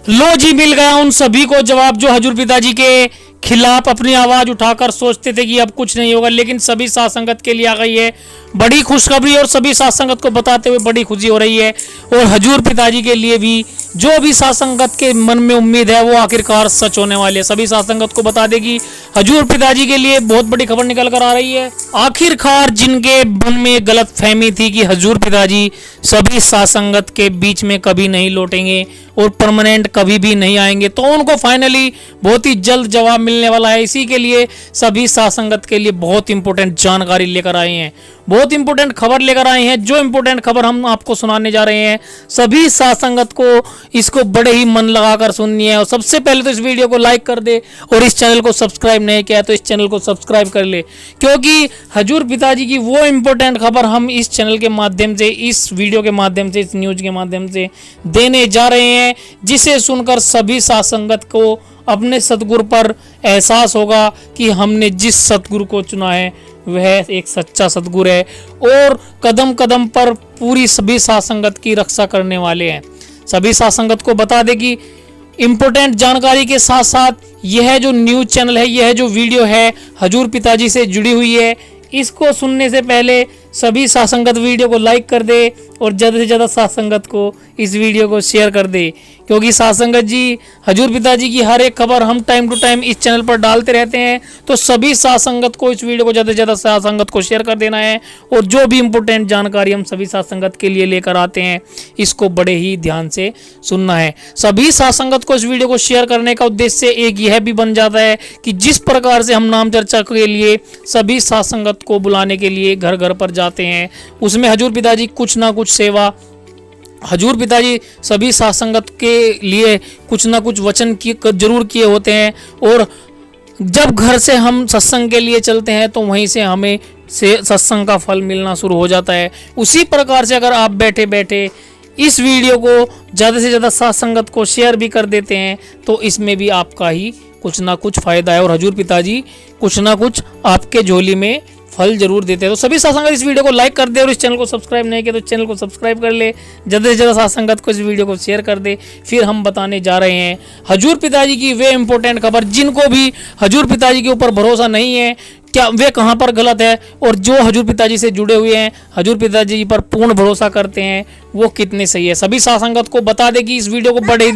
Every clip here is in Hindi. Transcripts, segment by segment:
लो जी, मिल गया उन सभी को जवाब जो हजूर पिताजी के खिलाफ अपनी आवाज उठाकर सोचते थे कि अब कुछ नहीं होगा, लेकिन सभी साथ संगत के लिए आ गई है बड़ी खुशखबरी और सभी साथ संगत को बताते हुए बड़ी खुशी हो रही है। और हजूर पिताजी के लिए भी जो भी साथ संगत के मन में उम्मीद है वो आखिरकार सच होने वाली है। सभी साथ संगत को बता देगी हजूर पिताजी के लिए बहुत बड़ी खबर निकल कर आ रही है। आखिरकार जिनके मन में गलत फहमी थी कि हजूर पिताजी सभी साथ संगत के बीच में कभी नहीं लौटेंगे और परमानेंट कभी भी नहीं आएंगे, तो उनको फाइनली बहुत ही जल्द जवाब मिलने वाला है। इसी के लिए सभी साथ संगत के लिए बहुत इंपॉर्टेंट जानकारी लेकर आए हैं, बहुत इंपॉर्टेंट खबर लेकर आए हैं। जो इंपॉर्टेंट खबर हम आपको सुनाने जा रहे हैं सभी साथ संगत को इसको बड़े ही मन लगाकर सुननी है। और सबसे पहले तो इस वीडियो को लाइक कर दे और इस चैनल को सब्सक्राइब नहीं किया तो इस चैनल को सब्सक्राइब कर ले, क्योंकि हजूर पिताजी की वो इंपॉर्टेंट खबर हम इस चैनल के माध्यम से, इस वीडियो के माध्यम से, इस न्यूज के माध्यम से देने जा रहे हैं, जिसे सुनकर सभी साथ संगत को अपने सतगुरु पर एहसास होगा कि हमने जिस सतगुरु को चुना है वह एक सच्चा सतगुरु है और कदम कदम पर पूरी सभी साथ संगत की रक्षा करने वाले हैं। सभी साथ संगत को बता दें कि इम्पोर्टेंट जानकारी के साथ साथ यह जो न्यूज चैनल है, यह जो वीडियो है हजूर पिताजी से जुड़ी हुई है। इसको सुनने से पहले सभी साथ संगत वीडियो को लाइक कर दे और ज़्यादा से ज़्यादा साथ संगत को इस वीडियो को शेयर कर दे, क्योंकि साथ संगत जी हजूर पिताजी की हर एक खबर हम टाइम टू टाइम इस चैनल पर डालते रहते हैं। तो सभी साथ संगत को इस वीडियो को ज़्यादा से ज़्यादा साथ संगत को शेयर कर देना है और जो भी इम्पोर्टेंट जानकारी हम सभी साथ संगत के लिए लेकर आते हैं इसको बड़े ही ध्यान से सुनना है। सभी साथ संगत को इस वीडियो को शेयर करने का उद्देश्य एक यह भी बन जाता है कि जिस प्रकार से हम नाम चर्चा के लिए सभी साथ संगत को बुलाने के लिए घर घर पर जाते हैं, उसमें हजूर पिताजी कुछ ना कुछ सेवा, हजूर पिताजी सभी साथ संगत के लिए कुछ ना कुछ वचन जरूर किए होते हैं। और जब घर से हम सत्संग के लिए चलते हैं तो वहीं से हमें सत्संग का फल मिलना शुरू हो जाता है। उसी प्रकार से अगर आप बैठे बैठे इस वीडियो को ज़्यादा से ज़्यादा साथ संगत को शेयर भी कर देते हैं तो इसमें भी आपका ही कुछ ना कुछ फायदा है और हजूर पिताजी कुछ ना कुछ आपके झोली में फल जरूर देते हैं। तो सभी साथ संगत इस वीडियो को लाइक कर दे और इस चैनल को सब्सक्राइब नहीं किया तो चैनल को सब्सक्राइब कर ले, ज़्यादा से ज़्यादा साथ संगत को इस वीडियो को शेयर कर दे। फिर हम बताने जा रहे हैं हजूर पिताजी की वे इंपॉर्टेंट खबर जिनको भी हजूर पिताजी के ऊपर भरोसा नहीं है, क्या वे कहाँ पर गलत है, और जो हजूर पिताजी से जुड़े हुए हैं, हजूर पिताजी पर पूर्ण भरोसा करते हैं, वो कितने सही है। सभी साथ संगत को बता दें कि इस वीडियो को बड़े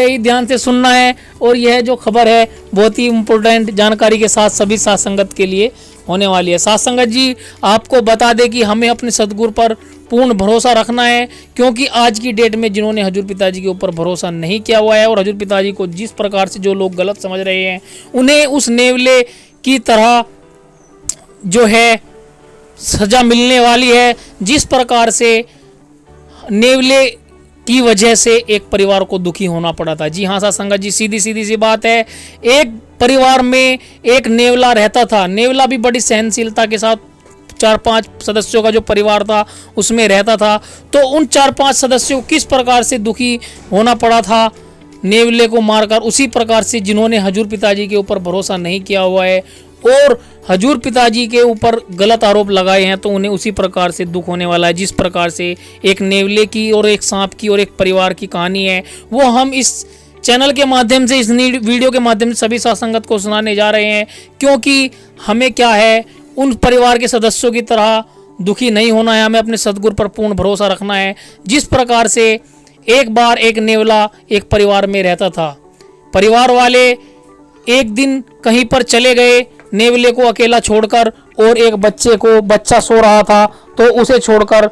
ही ध्यान से सुनना है और यह जो खबर है बहुत ही इम्पोर्टेंट जानकारी के साथ सभी साथ संगत के लिए होने वाली है। साथ संगत जी आपको बता दें कि हमें अपने सतगुरु पर पूर्ण भरोसा रखना है, क्योंकि आज की डेट में जिन्होंने हजूर पिताजी के ऊपर भरोसा नहीं किया हुआ है और हजूर पिताजी को जिस प्रकार से जो लोग गलत समझ रहे हैं उन्हें उस नेवले की तरह जो है सजा मिलने वाली है, जिस प्रकार से नेवले की वजह से एक परिवार को दुखी होना पड़ा था। जी हाँ साथ संगत जी, सीधी सी बात है। एक परिवार में एक नेवला रहता था, नेवला भी बड़ी सहनशीलता के साथ 4-5 सदस्यों का जो परिवार था उसमें रहता था। तो उन 4-5 सदस्यों को किस प्रकार से दुखी होना पड़ा था नेवले को मारकर, उसी प्रकार से जिन्होंने हजूर पिताजी के ऊपर भरोसा नहीं किया हुआ है और हजूर पिताजी के ऊपर गलत आरोप लगाए हैं तो उन्हें उसी प्रकार से दुख होने वाला है। जिस प्रकार से एक नेवले की और एक सांप की और एक परिवार की कहानी है वो हम इस चैनल के माध्यम से, इस वीडियो के माध्यम से सभी साथ संगत को सुनाने जा रहे हैं, क्योंकि हमें क्या है उन परिवार के सदस्यों की तरह दुखी नहीं होना है, हमें अपने सतगुरु पर पूर्ण भरोसा रखना है। जिस प्रकार से एक बार एक नेवला एक परिवार में रहता था, परिवार वाले एक दिन कहीं पर चले गए नेवले को अकेला छोड़कर और एक बच्चा सो रहा था तो उसे छोड़कर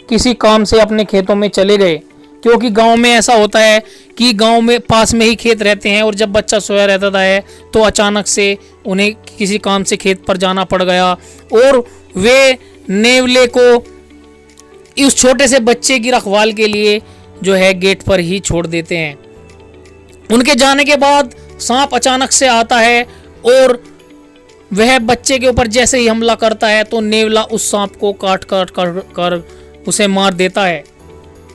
किसी काम से अपने खेतों में चले गए, क्योंकि गांव में ऐसा होता है कि गांव में पास में ही खेत रहते हैं और जब बच्चा सोया रहता है तो अचानक से उन्हें किसी काम से खेत पर जाना पड़ गया और वे नेवले को उस छोटे से बच्चे की रखवाल के लिए जो है गेट पर ही छोड़ देते हैं। उनके जाने के बाद सांप अचानक से आता है और वह बच्चे के ऊपर जैसे ही हमला करता है तो नेवला उस सांप को काट कर उसे मार देता है।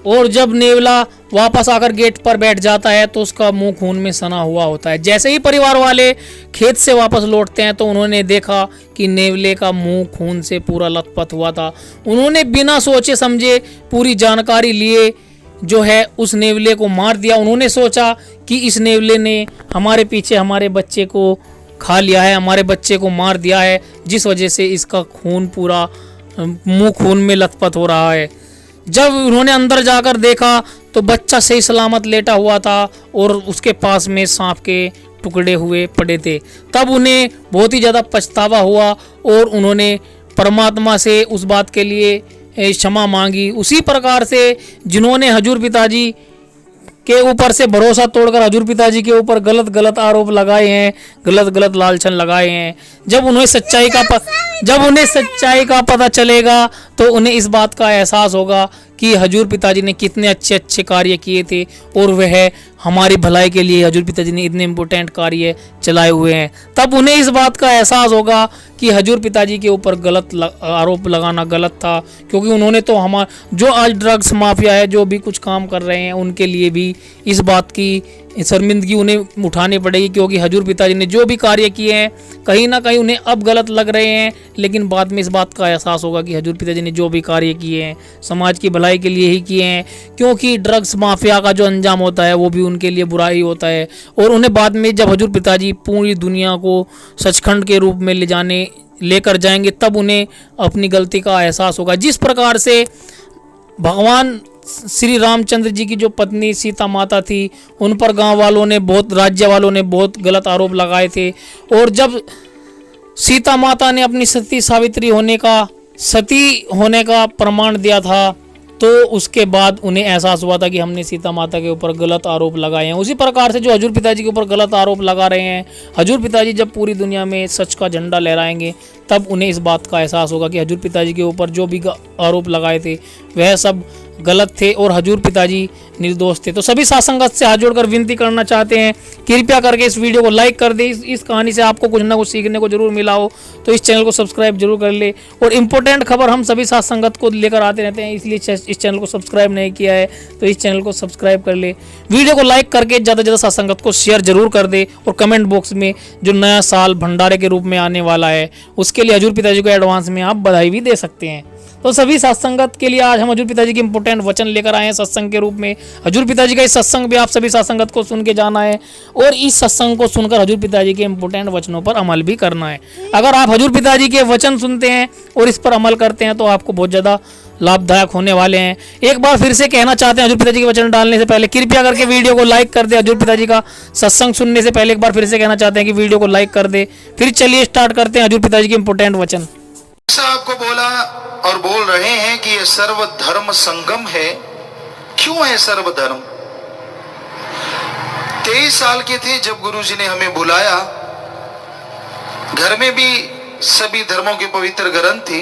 और जब नेवला वापस आकर गेट पर बैठ जाता है तो उसका मुंह खून में सना हुआ होता है। जैसे ही परिवार वाले खेत से वापस लौटते हैं तो उन्होंने देखा कि नेवले का मुंह खून से पूरा लथपथ हुआ था। उन्होंने बिना सोचे समझे पूरी जानकारी लिए जो है उस नेवले को मार दिया। उन्होंने सोचा कि इस नेवले ने हमारे पीछे हमारे बच्चे को खा लिया है, हमारे बच्चे को मार दिया है, जिस वजह से इसका खून पूरा मुंह खून में लथपथ हो रहा है। जब उन्होंने अंदर जाकर देखा तो बच्चा सही सलामत लेटा हुआ था और उसके पास में सांप के टुकड़े हुए पड़े थे। तब उन्हें बहुत ही ज़्यादा पछतावा हुआ और उन्होंने परमात्मा से उस बात के लिए क्षमा मांगी। उसी प्रकार से जिन्होंने हजूर पिताजी के ऊपर से भरोसा तोड़कर हजूर पिताजी के ऊपर गलत गलत आरोप लगाए हैं, गलत गलत लालछन लगाए हैं, जब उन्हें सच्चाई का पता चलेगा तो उन्हें इस बात का एहसास होगा कि हजूर पिताजी ने कितने अच्छे अच्छे कार्य किए थे और वह हमारी भलाई के लिए हजूर पिताजी ने इतने इम्पोर्टेंट कार्य चलाए हुए हैं। तब उन्हें इस बात का एहसास होगा कि हजूर पिताजी के ऊपर गलत आरोप लगाना गलत था, क्योंकि उन्होंने तो जो आज ड्रग्स माफिया है, जो भी कुछ काम कर रहे हैं, उनके लिए भी इस बात की शर्मिंदगी उन्हें उठानी पड़ेगी, क्योंकि हजूर पिताजी ने जो भी कार्य किए हैं कहीं ना कहीं उन्हें अब गलत लग रहे हैं, लेकिन बाद में इस बात का एहसास होगा कि हजूर पिताजी ने जो भी कार्य किए हैं समाज की भलाई के लिए ही किए हैं, क्योंकि ड्रग्स माफिया का जो अंजाम होता है वो भी उनके लिए बुरा ही होता है। और उन्हें बाद में जब हजूर पिताजी पूरी दुनिया को सचखंड के रूप में लेकर जाएंगे तब उन्हें अपनी गलती का एहसास होगा। जिस प्रकार से भगवान श्री रामचंद्र जी की जो पत्नी सीता माता थी, उन पर गांव वालों ने राज्य वालों ने बहुत गलत आरोप लगाए थे, और जब सीता माता ने अपनी सती होने का प्रमाण दिया था तो उसके बाद उन्हें एहसास हुआ था कि हमने सीता माता के ऊपर गलत आरोप लगाए हैं। उसी प्रकार से जो हजूर पिताजी के ऊपर गलत आरोप लगा रहे हैं, हजूर पिताजी जब पूरी दुनिया में सच का झंडा लहराएंगे तब उन्हें इस बात का एहसास होगा कि हजूर पिताजी के ऊपर जो भी आरोप लगाए थे वह सब गलत थे और हजूर पिताजी निर्दोष थे। तो सभी साथ संगत से हाथ जोड़कर विनती करना चाहते हैं, कृपया करके इस वीडियो को लाइक कर दे। इस कहानी से आपको कुछ ना कुछ सीखने को जरूर मिला हो तो इस चैनल को सब्सक्राइब जरूर कर ले। और इम्पोर्टेंट खबर हम सभी साथ संगत को लेकर आते रहते हैं, इसलिए इस चैनल को सब्सक्राइब नहीं किया है तो इस चैनल को सब्सक्राइब कर ले। वीडियो को लाइक करके ज़्यादा से ज़्यादा साथ संगत को शेयर जरूर कर दे। और कमेंट बॉक्स में जो नया साल भंडारे के रूप में आने वाला है उसके लिए हजूर पिताजी को एडवांस में आप बधाई भी दे सकते हैं। तो सभी सत्संगत के लिए आज हम हजूर पिताजी के इंपोर्टेंट वचन लेकर आए हैं सत्संग के रूप में। हजूर पिताजी का इस सत्संग भी आप सभी सत्संगत को सुन के जाना है और इस सत्संग को सुनकर हजूर पिताजी के इंपोर्टेंट वचनों पर अमल भी करना है। अगर आप हजूर पिताजी के वचन सुनते हैं और इस पर अमल करते हैं तो आपको बहुत ज़्यादा लाभदायक होने वाले हैं। एक बार फिर से कहना चाहते हैं, हजूर पिताजी के वचन डालने से पहले कृपया करके वीडियो को लाइक कर दे। हजूर पिताजी का सत्संग सुनने से पहले एक बार फिर से कहना चाहते हैं कि वीडियो को लाइक कर दे। फिर चलिए स्टार्ट करते हैं हजूर पिताजी के इंपोर्टेंट वचन। आपको बोला और बोल रहे हैं कि यह सर्वधर्म संगम है। क्यों है सर्वधर्म? 23 साल के थे जब गुरुजी ने हमें बुलाया। घर में भी सभी धर्मों के पवित्र ग्रंथ थे,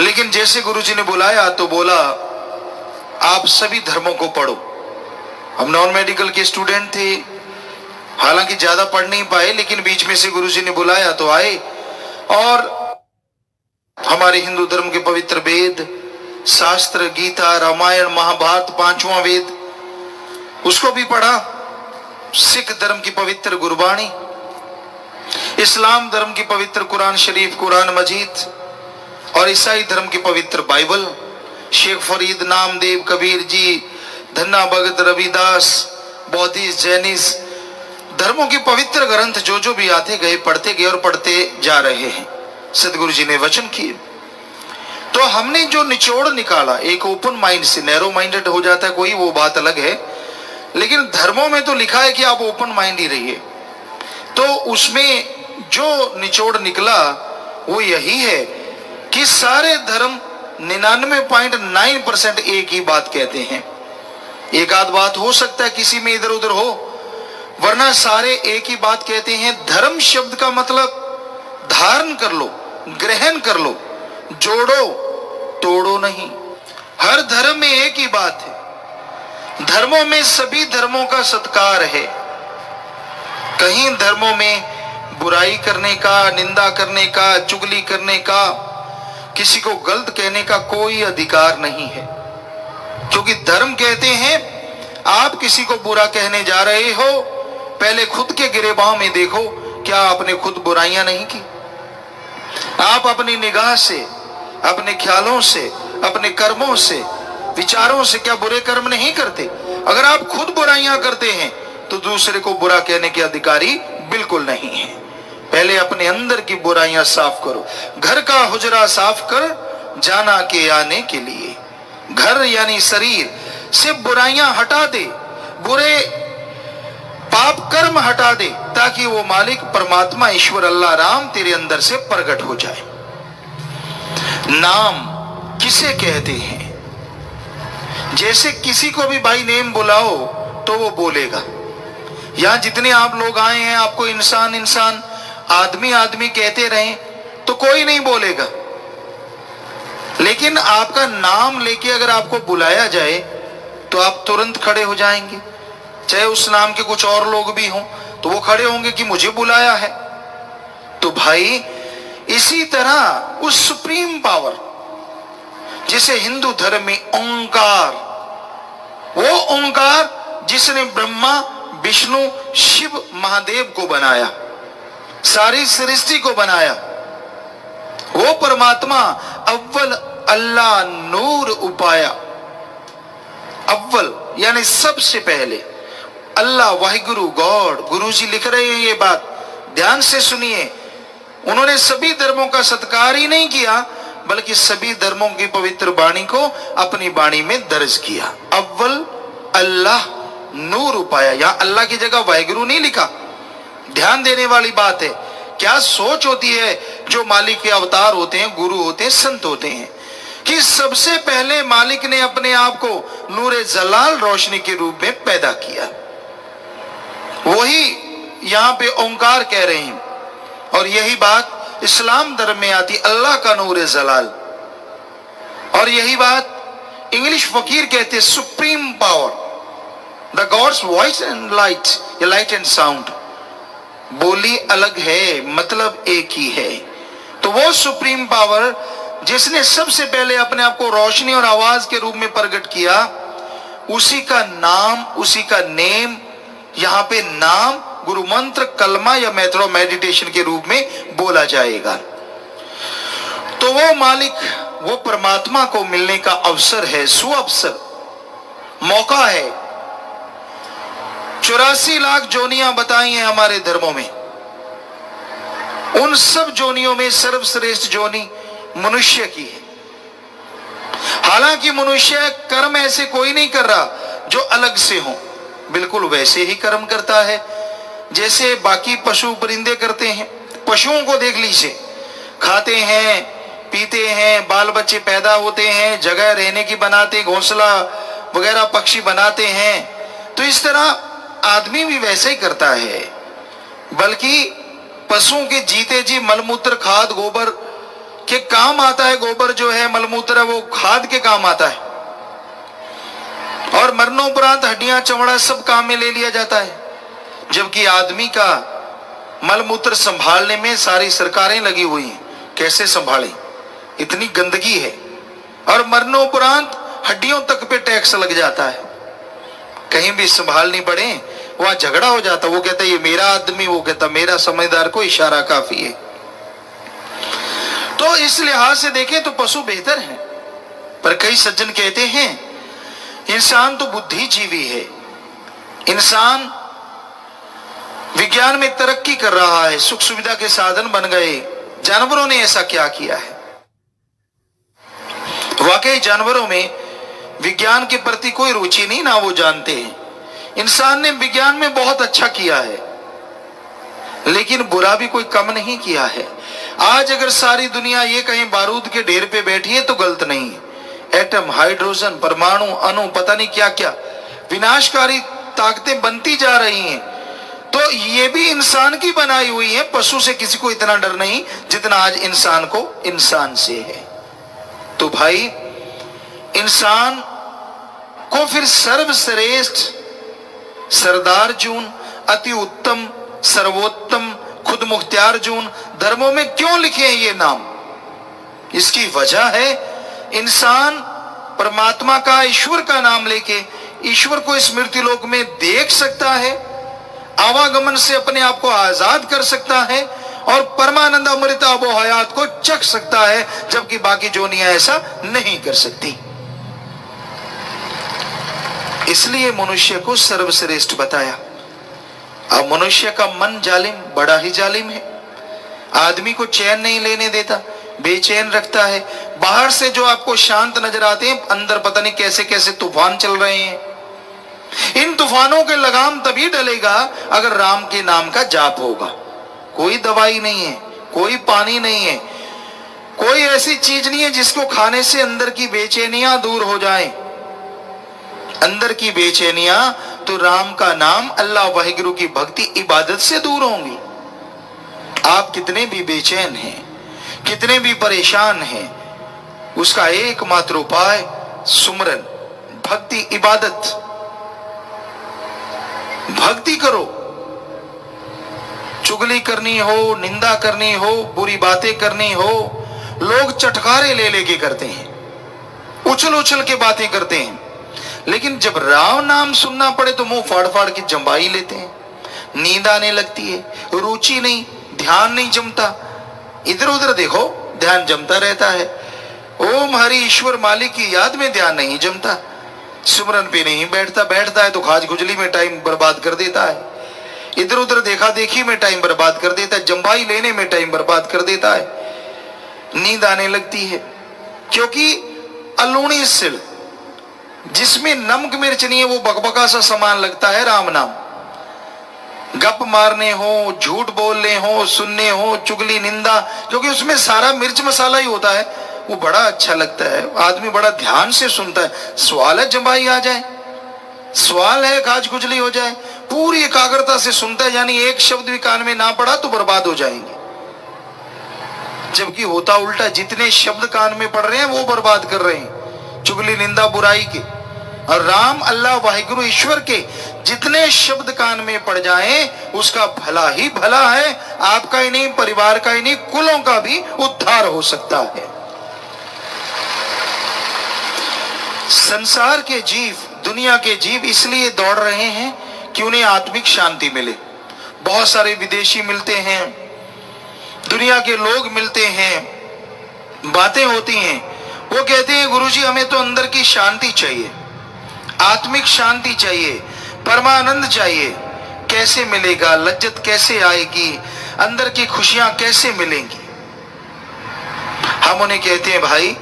लेकिन जैसे गुरुजी ने बुलाया तो बोला आप सभी धर्मों को पढ़ो। हम नॉन मेडिकल के स्टूडेंट थे, हालांकि ज्यादा पढ़ नहीं पाए, लेकिन बीच में से गुरुजी ने बुलाया तो आए और हमारे हिंदू धर्म के पवित्र वेद, शास्त्र, गीता, रामायण, महाभारत, 5वां वेद, उसको भी पढ़ा। सिख धर्म की पवित्र गुरबाणी, इस्लाम धर्म की पवित्र कुरान शरीफ, कुरान मजीद, और ईसाई धर्म की पवित्र बाइबल, शेख फरीद, नामदेव, कबीर जी, धन्ना भगत, रविदास, बौद्धिस्ट, जैनिस्ट धर्मों के पवित्र ग्रंथ जो भी आते गए पढ़ते गए और पढ़ते जा रहे हैं। सदगुरु जी ने वचन किए तो हमने जो निचोड़ निकाला, एक ओपन माइंड से, नैरो माइंडेड हो जाता है कोई, वो बात अलग है, लेकिन धर्मों में तो लिखा है कि आप ओपन माइंड ही रहिए। तो उसमें जो निचोड़ निकला वो यही है कि सारे धर्म 99.9% एक ही बात कहते हैं। एक आध बात हो सकता है किसी में इधर उधर हो, वरना सारे एक ही बात कहते हैं। धर्म शब्द का मतलब धारण कर लो, ग्रहण कर लो, जोड़ो तोड़ो नहीं। हर धर्म में एक ही बात है। धर्मों में सभी धर्मों का सत्कार है। कहीं धर्मों में बुराई करने का, निंदा करने का, चुगली करने का, किसी को गलत कहने का कोई अधिकार नहीं है, क्योंकि धर्म कहते हैं आप किसी को बुरा कहने जा रहे हो, पहले खुद के गिरेबान में देखो, क्या आपने खुद बुराइयां नहीं की? आप अपनी निगाह से, अपने ख्यालों से, अपने कर्मों से विचारों से क्या बुरे कर्म नहीं करते? अगर आप खुद बुराइयां करते हैं तो दूसरे को बुरा कहने के अधिकारी बिल्कुल नहीं है। पहले अपने अंदर की बुराइयां साफ करो। घर का हुजरा साफ कर जाना के आने के लिए। घर यानी शरीर से बुराइयां हटा दे, बुरे पाप कर्म हटा दे, ताकि वो मालिक परमात्मा ईश्वर अल्लाह राम तेरे अंदर से प्रकट हो जाए। नाम किसे कहते हैं? जैसे किसी को भी भाई नेम बुलाओ तो वो बोलेगा। यहां जितने आप लोग आए हैं, आपको इंसान इंसान आदमी आदमी कहते रहें तो कोई नहीं बोलेगा, लेकिन आपका नाम लेके अगर आपको बुलाया जाए तो आप तुरंत खड़े हो जाएंगे। चाहे उस नाम के कुछ और लोग भी हों तो वो खड़े होंगे कि मुझे बुलाया है। तो भाई इसी तरह उस सुप्रीम पावर जिसे हिंदू धर्म में ओंकार, वो ओंकार जिसने ब्रह्मा विष्णु शिव महादेव को बनाया, सारी सृष्टि को बनाया, वो परमात्मा अव्वल अल्लाह नूर उपाया। अव्वल यानी सबसे पहले अल्लाह वाहिगुरु गॉड। गुरु जी लिख रहे हैं ये बात, ध्यान से सुनिए। उन्होंने सभी धर्मों का सत्कार ही नहीं किया, बल्कि सभी धर्मों की पवित्र वाणी को अपनी वाणी में दर्ज किया। अव्वल अल्लाह नूर उपाया। यहां अल्लाह की जगह वाहिगुरु नहीं लिखा। ध्यान देने वाली बात है। क्या सोच होती है जो मालिक के अवतार होते हैं, गुरु होते हैं, संत होते हैं, कि सबसे पहले मालिक ने अपने आप को नूरे जलाल रोशनी के रूप में पैदा किया। वही यहां पे ओंकार कह रहे हैं, और यही बात इस्लाम धर्म में आती, अल्लाह का नूरे जलाल। और यही बात इंग्लिश फकीर कहते हैं supreme power, the gods voice and light, या लाइट एंड साउंड। बोली अलग है, मतलब एक ही है। तो वो सुप्रीम पावर जिसने सबसे पहले अपने आप को रोशनी और आवाज के रूप में प्रकट किया, उसी का नाम, उसी का नेम, यहां पे नाम गुरु मंत्र, कलमा या मेथड ऑफ मेडिटेशन के रूप में बोला जाएगा। तो वो मालिक, वो परमात्मा को मिलने का अवसर है, सुअवसर, मौका है। 84 लाख जोनियां बताई हैं हमारे धर्मों में। उन सब जोनियों में सर्वश्रेष्ठ जोनी मनुष्य की है। हालांकि मनुष्य कर्म ऐसे कोई नहीं कर रहा जो अलग से हो, बिल्कुल वैसे ही कर्म करता है जैसे बाकी पशु परिंदे करते हैं। पशुओं को देख लीजिए, खाते हैं, पीते हैं, बाल बच्चे पैदा होते हैं, जगह रहने की बनाते, घोंसला वगैरह पक्षी बनाते हैं। तो इस तरह आदमी भी वैसे ही करता है, बल्कि पशुओं के जीते जी मलमूत्र, खाद, गोबर के काम आता है। गोबर जो है, मलमूत्र, वो खाद के काम आता है। और मरणोपरांत हड्डियां, चमड़ा सब काम में ले लिया जाता है। जबकि आदमी का मलमूत्र संभालने में सारी सरकारें लगी हुई हैं। कैसे संभालें, इतनी गंदगी है। और मरणोपरांत हड्डियों तक पे टैक्स लग जाता है। कहीं भी संभालनी पड़े, वहां झगड़ा हो जाता। वो कहता है ये मेरा आदमी, वो कहता मेरा। समझदार को इशारा काफी है। तो इस लिहाज से देखें तो पशु बेहतर है। पर कई सज्जन कहते हैं इंसान तो बुद्धिजीवी है, इंसान विज्ञान में तरक्की कर रहा है, सुख सुविधा के साधन बन गए, जानवरों ने ऐसा क्या किया है? वाकई जानवरों में विज्ञान के प्रति कोई रुचि नहीं, ना वो जानते हैं। इंसान ने विज्ञान में बहुत अच्छा किया है, लेकिन बुरा भी कोई कम नहीं किया है। आज अगर सारी दुनिया ये कहीं बारूद के ढेर पे बैठी है तो गलत नहीं है। एटम, हाइड्रोजन, परमाणु, अणु, पता नहीं क्या क्या विनाशकारी ताकतें बनती जा रही हैं। तो ये भी इंसान की बनाई हुई है। पशु से किसी को इतना डर नहीं जितना आज इंसान को इंसान से है। तो भाई इंसान को फिर सर्वश्रेष्ठ, सरदार जून, अति उत्तम, सर्वोत्तम, खुद मुख्तियार जून धर्मों में क्यों लिखे हैं ये नाम? इसकी वजह है इंसान परमात्मा का, ईश्वर का नाम लेके ईश्वर को इस मृत्यु लोक में देख सकता है, आवागमन से अपने आप को आजाद कर सकता है और परमानंद अमृत आबो हयात को चख सकता है, जबकि बाकी जोनियां ऐसा नहीं कर सकती। इसलिए मनुष्य को सर्वश्रेष्ठ बताया। अब मनुष्य का मन जालिम, बड़ा ही जालिम है। आदमी को चैन नहीं लेने देता, बेचैन रखता है। बाहर से जो आपको शांत नजर आते हैं, अंदर पता नहीं कैसे कैसे तूफान चल रहे हैं। इन तूफानों के लगाम तभी डलेगा अगर राम के नाम का जाप होगा। कोई दवाई नहीं है, कोई पानी नहीं है, कोई ऐसी चीज नहीं है जिसको खाने से अंदर की बेचैनियां दूर हो जाए। अंदर की बेचैनियां तो राम का नाम, अल्लाह वाहिगुरु की भक्ति, इबादत से दूर होंगी। आप कितने भी बेचैन हैं, कितने भी परेशान हैं, उसका एकमात्र उपाय सुमरन, भक्ति, इबादत। भक्ति करो। चुगली करनी हो, निंदा करनी हो, बुरी बातें करनी हो, लोग चटकारे ले लेके करते हैं, उछल उछल के बातें करते हैं। लेकिन जब राम नाम सुनना पड़े तो मुंह फाड़ फाड़ के जंबाई लेते हैं, नींद आने लगती है, रुचि नहीं, ध्यान नहीं जमता। इधर उधर देखो, ध्यान जमता रहता है। ओम हरि ईश्वर मालिक की याद में ध्यान नहीं जमता। सुमरन पे नहीं बैठता, बैठता है तो खाज खुजली में टाइम बर्बाद कर देता है। इधर उधर देखा देखी में टाइम बर्बाद कर देता है, जंबाई लेने में टाइम बर्बाद कर देता है। नींद आने लगती है, क्योंकि अलूणी सिल, जिसमें नमक मिर्च नहीं है, वो बकबका सा सामान लगता है राम नाम। गप मारने हो, झूठ बोलने हो, सुनने हो, चुगली निंदा, क्योंकि उसमें सारा मिर्च मसाला ही होता है, वो बड़ा अच्छा लगता है। आदमी बड़ा ध्यान से सुनता है। सवाल है जंबाई आ जाए, सवाल है खाज खुजली हो जाए, पूरी एकाग्रता से सुनता है, यानी एक शब्द भी कान में ना पड़ा तो बर्बाद हो जाएंगे। जबकि होता उल्टा, जितने शब्द कान में पड़ रहे हैं वो बर्बाद कर रहे हैं, चुगली निंदा बुराई के। और राम, अल्लाह वाहिगुरु ईश्वर के जितने शब्द कान में पड़ जाएं, उसका भला ही भला है। आपका ही नहीं, परिवार का ही नहीं, कुलों का भी उद्धार हो सकता है। संसार के जीव, दुनिया के जीव इसलिए दौड़ रहे हैं कि उन्हें आत्मिक शांति मिले। बहुत सारे विदेशी मिलते हैं, दुनिया के लोग मिलते हैं, बातें होती हैं, वो कहते हैं गुरुजी हमें तो अंदर की शांति चाहिए, आत्मिक शांति चाहिए, परमानंद चाहिए। कैसे मिलेगा? लज्जत कैसे आएगी? अंदर की खुशियां कैसे मिलेंगी? हम उन्हें कहते हैं भाई,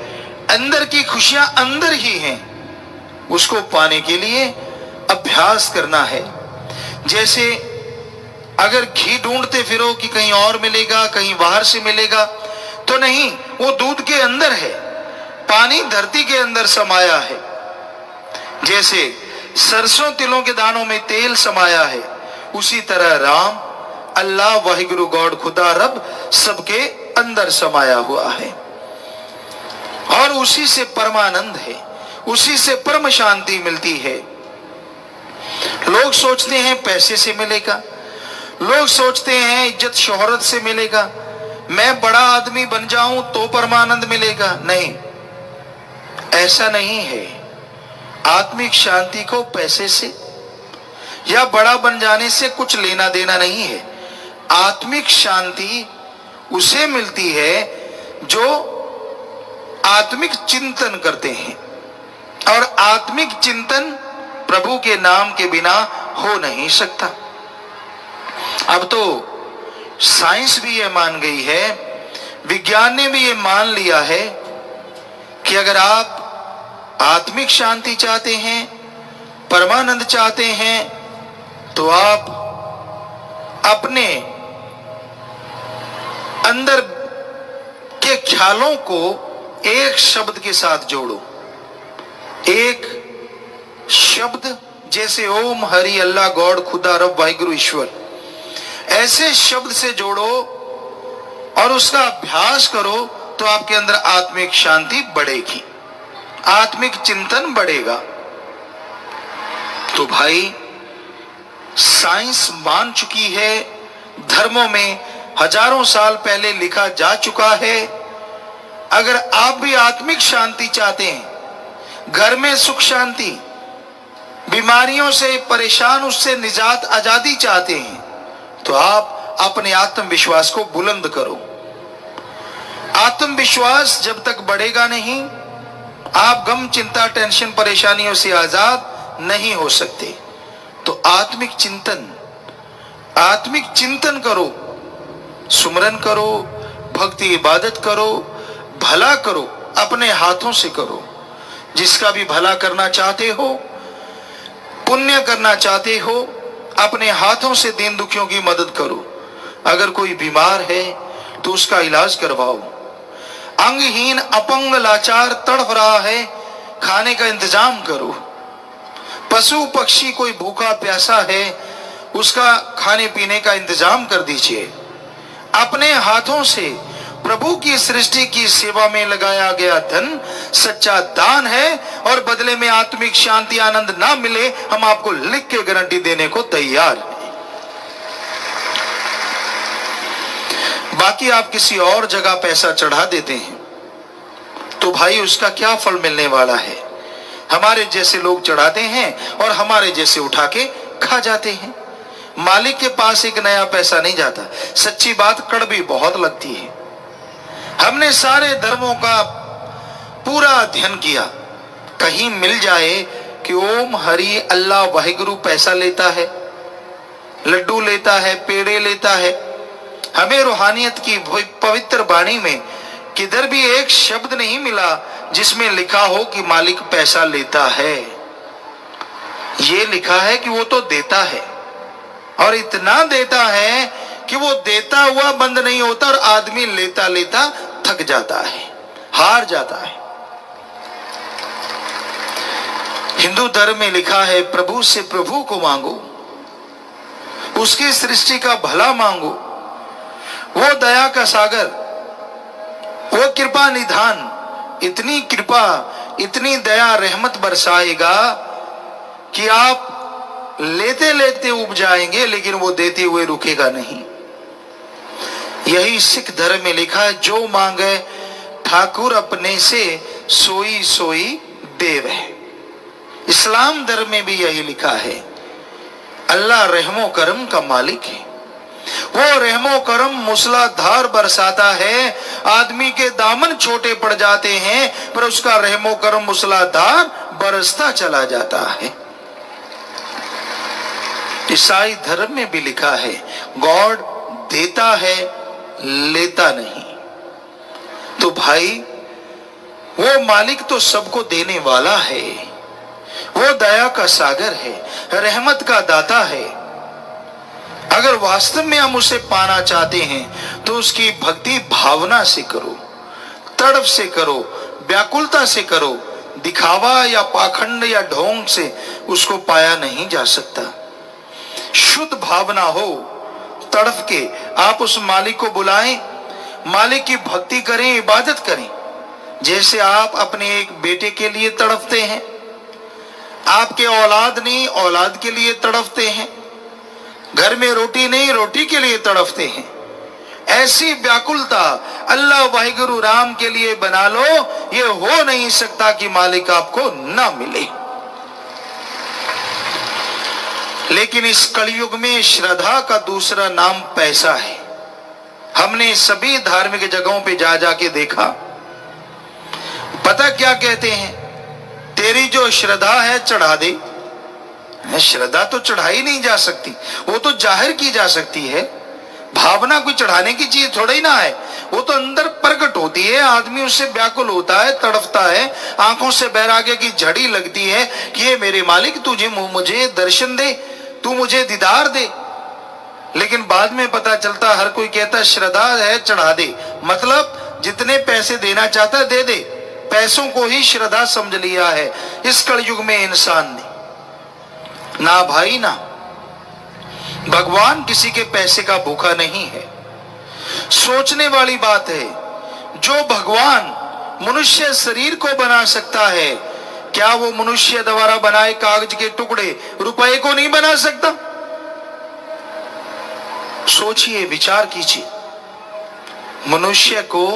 अंदर की खुशियां अंदर ही हैं, उसको पाने के लिए अभ्यास करना है। जैसे अगर घी ढूंढते फिरो कि कहीं और मिलेगा, कहीं बाहर से मिलेगा, तो नहीं, वो दूध के अंदर है, पानी धरती के अंदर समाया है। जैसे सरसों तिलों के दानों में तेल समाया है, उसी तरह राम, अल्लाह वाहिगुरु गॉड, खुदा रब सबके अंदर समाया हुआ है। और उसी से परमानंद है, उसी से परम शांति मिलती है। लोग सोचते हैं पैसे से मिलेगा, लोग सोचते हैं इज्जत शोहरत से मिलेगा, मैं बड़ा आदमी बन जाऊं तो परमानंद मिलेगा। नहीं, ऐसा नहीं है। आत्मिक शांति को पैसे से या बड़ा बन जाने से कुछ लेना देना नहीं है। आत्मिक शांति उसे मिलती है जो आत्मिक चिंतन करते हैं, और आत्मिक चिंतन प्रभु के नाम के बिना हो नहीं सकता। अब तो साइंस भी ये मान गई है, विज्ञान ने भी ये मान लिया है कि अगर आप आत्मिक शांति चाहते हैं, परमानंद चाहते हैं, तो आप अपने अंदर के ख्यालों को एक शब्द के साथ जोड़ो। एक शब्द जैसे ओम हरि अल्लाह गॉड खुदा रब वाहिगुरु ईश्वर, ऐसे शब्द से जोड़ो और उसका अभ्यास करो, तो आपके अंदर आत्मिक शांति बढ़ेगी, आत्मिक चिंतन बढ़ेगा। तो भाई साइंस मान चुकी है, धर्मों में हजारों साल पहले लिखा जा चुका है। अगर आप भी आत्मिक शांति चाहते हैं, घर में सुख शांति, बीमारियों से परेशान उससे निजात आजादी चाहते हैं, तो आप अपने आत्मविश्वास को बुलंद करो। आत्मविश्वास जब तक बढ़ेगा नहीं, आप गम चिंता टेंशन परेशानियों से आजाद नहीं हो सकते। तो आत्मिक चिंतन करो, सुमरन करो, भक्ति इबादत करो, भला करो, अपने हाथों से करो। जिसका भी भला करना चाहते हो, पुण्य करना चाहते हो, अपने हाथों से दीन दुखियों की मदद करो। अगर कोई बीमार है तो उसका इलाज करवाओ। अंगहीन, अपंग, लाचार तड़प रहा है, खाने का इंतजाम करो। पशु पक्षी कोई भूखा प्यासा है, उसका खाने पीने का इंतजाम कर दीजिए। अपने हाथों से प्रभु की सृष्टि की सेवा में लगाया गया धन सच्चा दान है, और बदले में आत्मिक शांति आनंद ना मिले, हम आपको लिख के गारंटी देने को तैयार हैं। बाकी आप किसी और जगह पैसा चढ़ा देते हैं तो भाई उसका क्या फल मिलने वाला है? हमारे जैसे लोग चढ़ाते हैं और हमारे जैसे उठा के खा जाते हैं। मालिक के पास एक नया पैसा नहीं जाता। सच्ची बात कड़वी बहुत लगती है। हमने सारे धर्मों का पूरा अध्ययन किया, कहीं मिल जाए कि ओम हरि अल्लाह वाहिगुरु पैसा लेता है, लड्डू लेता है, पेड़े लेता है। हमें रूहानियत की पवित्र वाणी में किधर भी एक शब्द नहीं मिला जिसमें लिखा हो कि मालिक पैसा लेता है। ये लिखा है कि वो तो देता है, और इतना देता है कि वो देता हुआ बंद नहीं होता, और आदमी लेता लेता थक जाता है, हार जाता है। हिंदू धर्म में लिखा है प्रभु से प्रभु को मांगो, उसकी सृष्टि का भला मांगो। वो दया का सागर, वो कृपा निधान, इतनी कृपा, इतनी दया रहमत बरसाएगा कि आप लेते लेते उब जाएंगे, लेकिन वो देते हुए रुकेगा नहीं। यही सिख धर्म में लिखा है, जो मांगे ठाकुर अपने से, सोई सोई देव है। इस्लाम धर्म में भी यही लिखा है, अल्लाह रहमो करम का मालिक है। वो रहमो करम मूसलाधार बरसाता है। आदमी के दामन छोटे पड़ जाते हैं, पर उसका रहमो करम मूसलाधार बरसता चला जाता है। ईसाई धर्म में भी लिखा है, गॉड देता है, लेता नहीं। तो भाई वो मालिक तो सबको देने वाला है, वो दया का सागर है, रहमत का दाता है। अगर वास्तव में हम उसे पाना चाहते हैं तो उसकी भक्ति भावना से करो, तड़प से करो, व्याकुलता से करो। दिखावा या पाखंड या ढोंग से उसको पाया नहीं जा सकता। शुद्ध भावना हो, तड़प के आप उस मालिक को बुलाएं, मालिक की भक्ति करें, इबादत करें। जैसे आप अपने एक बेटे के लिए तड़पते हैं, आपके औलाद नहीं औलाद के लिए तड़पते हैं, घर में रोटी नहीं रोटी के लिए तड़पते हैं, ऐसी व्याकुलता अल्लाह वाहिगुरु राम के लिए बना लो। ये हो नहीं सकता कि मालिक आपको ना मिले। लेकिन इस कलयुग में श्रद्धा का दूसरा नाम पैसा है। हमने सभी धार्मिक जगहों पे जा जाके देखा, पता क्या कहते हैं, तेरी जो श्रद्धा है चढ़ा दे। श्रद्धा तो चढ़ाई नहीं जा सकती, वो तो जाहिर की जा सकती है। भावना कोई चढ़ाने की चीज थोड़ा ही ना है, वो तो अंदर प्रकट होती है। आदमी उससे व्याकुल होता है, तड़पता है, आंखों से बैराग्य की झड़ी लगती है कि ये मेरे मालिक तुझे मुझे दर्शन दे, तू मुझे दीदार दे। लेकिन बाद में पता चलता, हर कोई कहता श्रद्धा है चढ़ा दे, मतलब जितने पैसे देना चाहता दे दे। पैसों को ही श्रद्धा समझ लिया है इस कलयुग में इंसान ने। ना भाई ना, भगवान किसी के पैसे का भूखा नहीं है। सोचने वाली बात है, जो भगवान मनुष्य शरीर को बना सकता है, क्या वो मनुष्य द्वारा बनाए कागज के टुकड़े रुपए को नहीं बना सकता? सोचिए, विचार कीजिए। मनुष्य को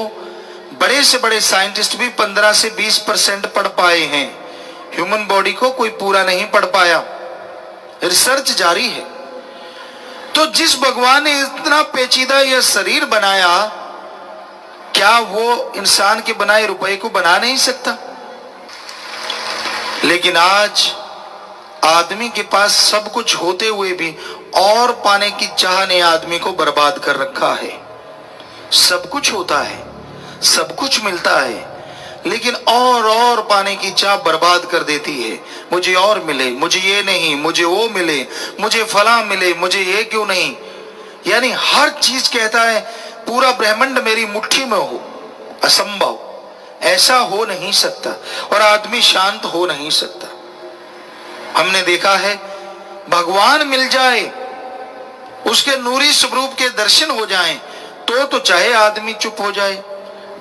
बड़े से बड़े साइंटिस्ट भी 15 से 20% पढ़ पाए हैं, ह्यूमन बॉडी को कोई पूरा नहीं पढ़ पाया। रिसर्च जारी है। तो जिस भगवान ने इतना पेचीदा यह शरीर बनाया, क्या वो इंसान के बनाए रुपए को बना नहीं सकता? लेकिन आज आदमी के पास सब कुछ होते हुए भी और पाने की चाह ने आदमी को बर्बाद कर रखा है। सब कुछ होता है, सब कुछ मिलता है, लेकिन और पाने की चाह बर्बाद कर देती है। मुझे और मिले, मुझे ये नहीं, मुझे वो मिले, मुझे फला मिले, मुझे ये क्यों नहीं। यानी हर चीज कहता है पूरा ब्रह्मांड मेरी मुट्ठी में हो। असंभव, ऐसा हो नहीं सकता, और आदमी शांत हो नहीं सकता। हमने देखा है भगवान मिल जाए, उसके नूरी स्वरूप के दर्शन हो जाएं, तो चाहे आदमी चुप हो जाए।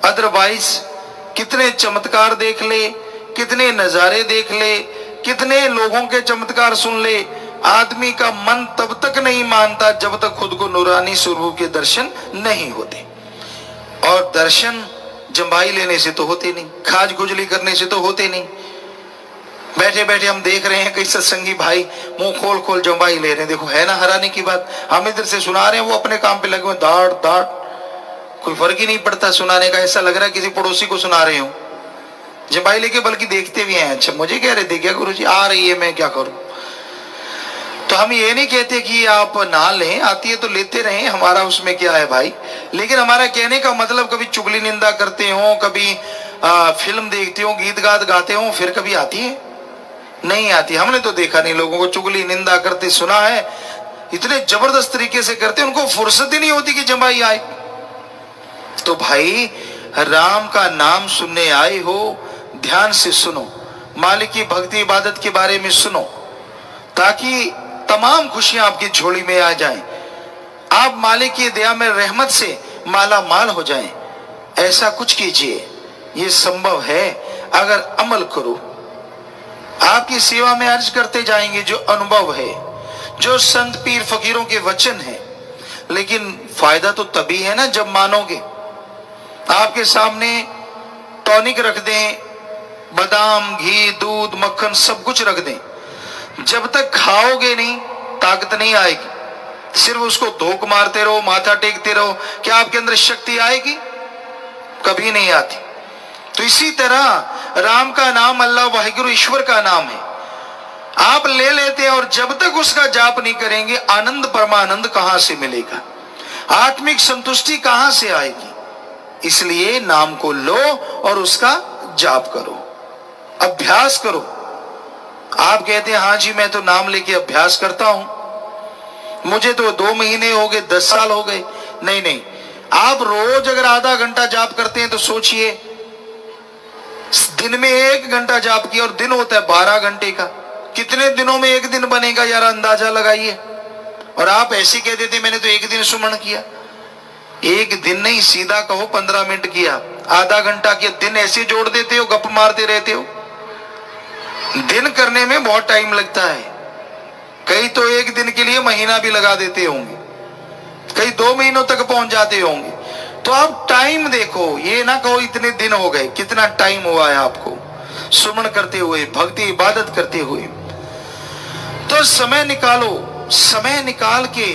अदरवाइज कितने चमत्कार देख ले, कितने नजारे देख ले, कितने लोगों के चमत्कार सुन ले, आदमी का मन तब तक नहीं मानता जब तक खुद को नूरानी स्वरूप के दर्शन नहीं होते। और दर्शन जंभाई लेने से तो होते नहीं, खाज खुजली करने से तो होते नहीं। बैठे बैठे हम देख रहे हैं कई सत्संगी भाई मुंह खोल खोल जंभाई ले रहे हैं। देखो है ना हैरानी की बात, हम इधर से सुना रहे हैं, वो अपने काम पे लगे हुए दाड़ दाड़, कोई फर्क ही नहीं पड़ता सुनाने का। ऐसा लग रहा है किसी पड़ोसी को सुना रहे हो जंभाई लेके, बल्कि देखते भी हैं। अच्छा मुझे कह रहे थे क्या गुरु जी आ रही है, मैं क्या करूं। तो हम ये नहीं कहते कि आप ना लें, आती है तो लेते रहें, हमारा उसमें क्या है भाई। लेकिन हमारा कहने का मतलब कभी चुगली निंदा करते हो, कभी फिल्म देखते हो, गीत गात गाते हो, फिर कभी आती है? नहीं आती। हमने तो देखा नहीं लोगों को चुगली निंदा करते, सुना है इतने जबरदस्त तरीके से करते, उनको फुर्सत ही नहीं होती कि जमाई आए। तो भाई राम का नाम सुनने आए हो, ध्यान से सुनो, मालिक की भक्ति इबादत के बारे में सुनो, ताकि तमाम खुशियां आपकी झोली में आ जाएं, आप मालिक की दया में रहमत से माला माल हो जाएं। ऐसा कुछ कीजिए, ये संभव है अगर अमल करो। आपकी सेवा में अर्ज करते जाएंगे जो अनुभव है, जो संत पीर फकीरों के वचन है। लेकिन फायदा तो तभी है ना जब मानोगे। आपके सामने टॉनिक रख दें, बादाम घी दूध मक्खन सब कुछ रख दें, जब तक खाओगे नहीं ताकत नहीं आएगी। सिर्फ उसको धोख मारते रहो, माथा टेकते रहो, क्या आपके अंदर शक्ति आएगी? कभी नहीं आती। तो इसी तरह राम का नाम अल्लाह वाहिगुरु ईश्वर का नाम है, आप ले लेते हैं, और जब तक उसका जाप नहीं करेंगे आनंद परमानंद कहां से मिलेगा, आत्मिक संतुष्टि कहां से आएगी। इसलिए नाम को लो और उसका जाप करो, अभ्यास करो। आप कहते हैं हाँ जी मैं तो नाम लेके अभ्यास करता हूं, मुझे तो 2 महीने हो गए, 10 साल हो गए। नहीं नहीं, आप रोज अगर आधा घंटा जाप करते हैं तो सोचिए, दिन में 1 घंटा जाप किया, और दिन होता है 12 घंटे का, कितने दिनों में 1 दिन बनेगा यार, अंदाजा लगाइए। और आप ऐसे कह देते मैंने तो 1 दिन सुमन किया। 1 दिन नहीं, सीधा कहो 15 मिनट किया, आधा घंटा किया, दिन ऐसे जोड़ देते हो, गप मारते रहते हो। दिन करने में बहुत टाइम लगता है, कई तो 1 दिन के लिए महीना भी लगा देते होंगे, कई 2 महीनों तक पहुंच जाते होंगे। तो आप टाइम देखो, ये ना कहो इतने दिन हो गए, कितना टाइम हुआ है आपको सुमन करते हुए, भक्ति इबादत करते हुए। तो समय निकालो, समय निकाल के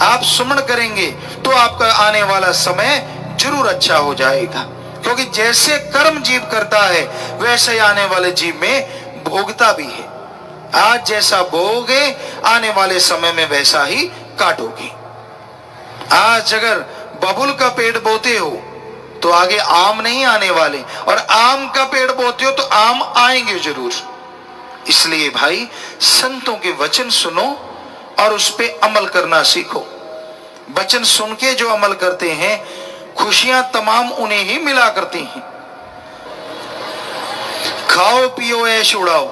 आप सुमन करेंगे तो आपका आने वाला समय जरूर अच्छा हो जाएगा। क्योंकि जैसे कर्म जीव करता है वैसे ही आने वाले जीव में भोगता भी है। आज जैसा बोओगे आने वाले समय में वैसा ही काटोगे। आज अगर बबुल का पेड़ बोते हो तो आगे आम नहीं आने वाले, और आम का पेड़ बोते हो तो आम आएंगे जरूर। इसलिए भाई संतों के वचन सुनो और उस पे अमल करना सीखो। वचन सुन के जो अमल करते हैं खुशियां तमाम उन्हें ही मिला करती हैं। खाओ पियो ऐश उड़ाओ,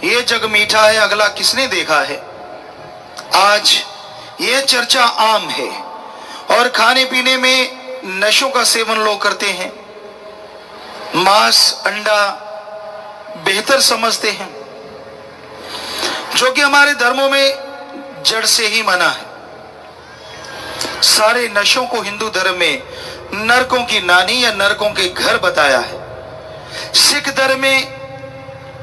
ये जग मीठा है अगला किसने देखा है। आज ये चर्चा आम है, और खाने पीने में नशों का सेवन लोग करते हैं, मांस अंडा बेहतर समझते हैं, जो कि हमारे धर्मों में जड़ से ही मना है। सारे नशों को हिंदू धर्म में नरकों की नानी या नरकों के घर बताया है। सिख धर्म में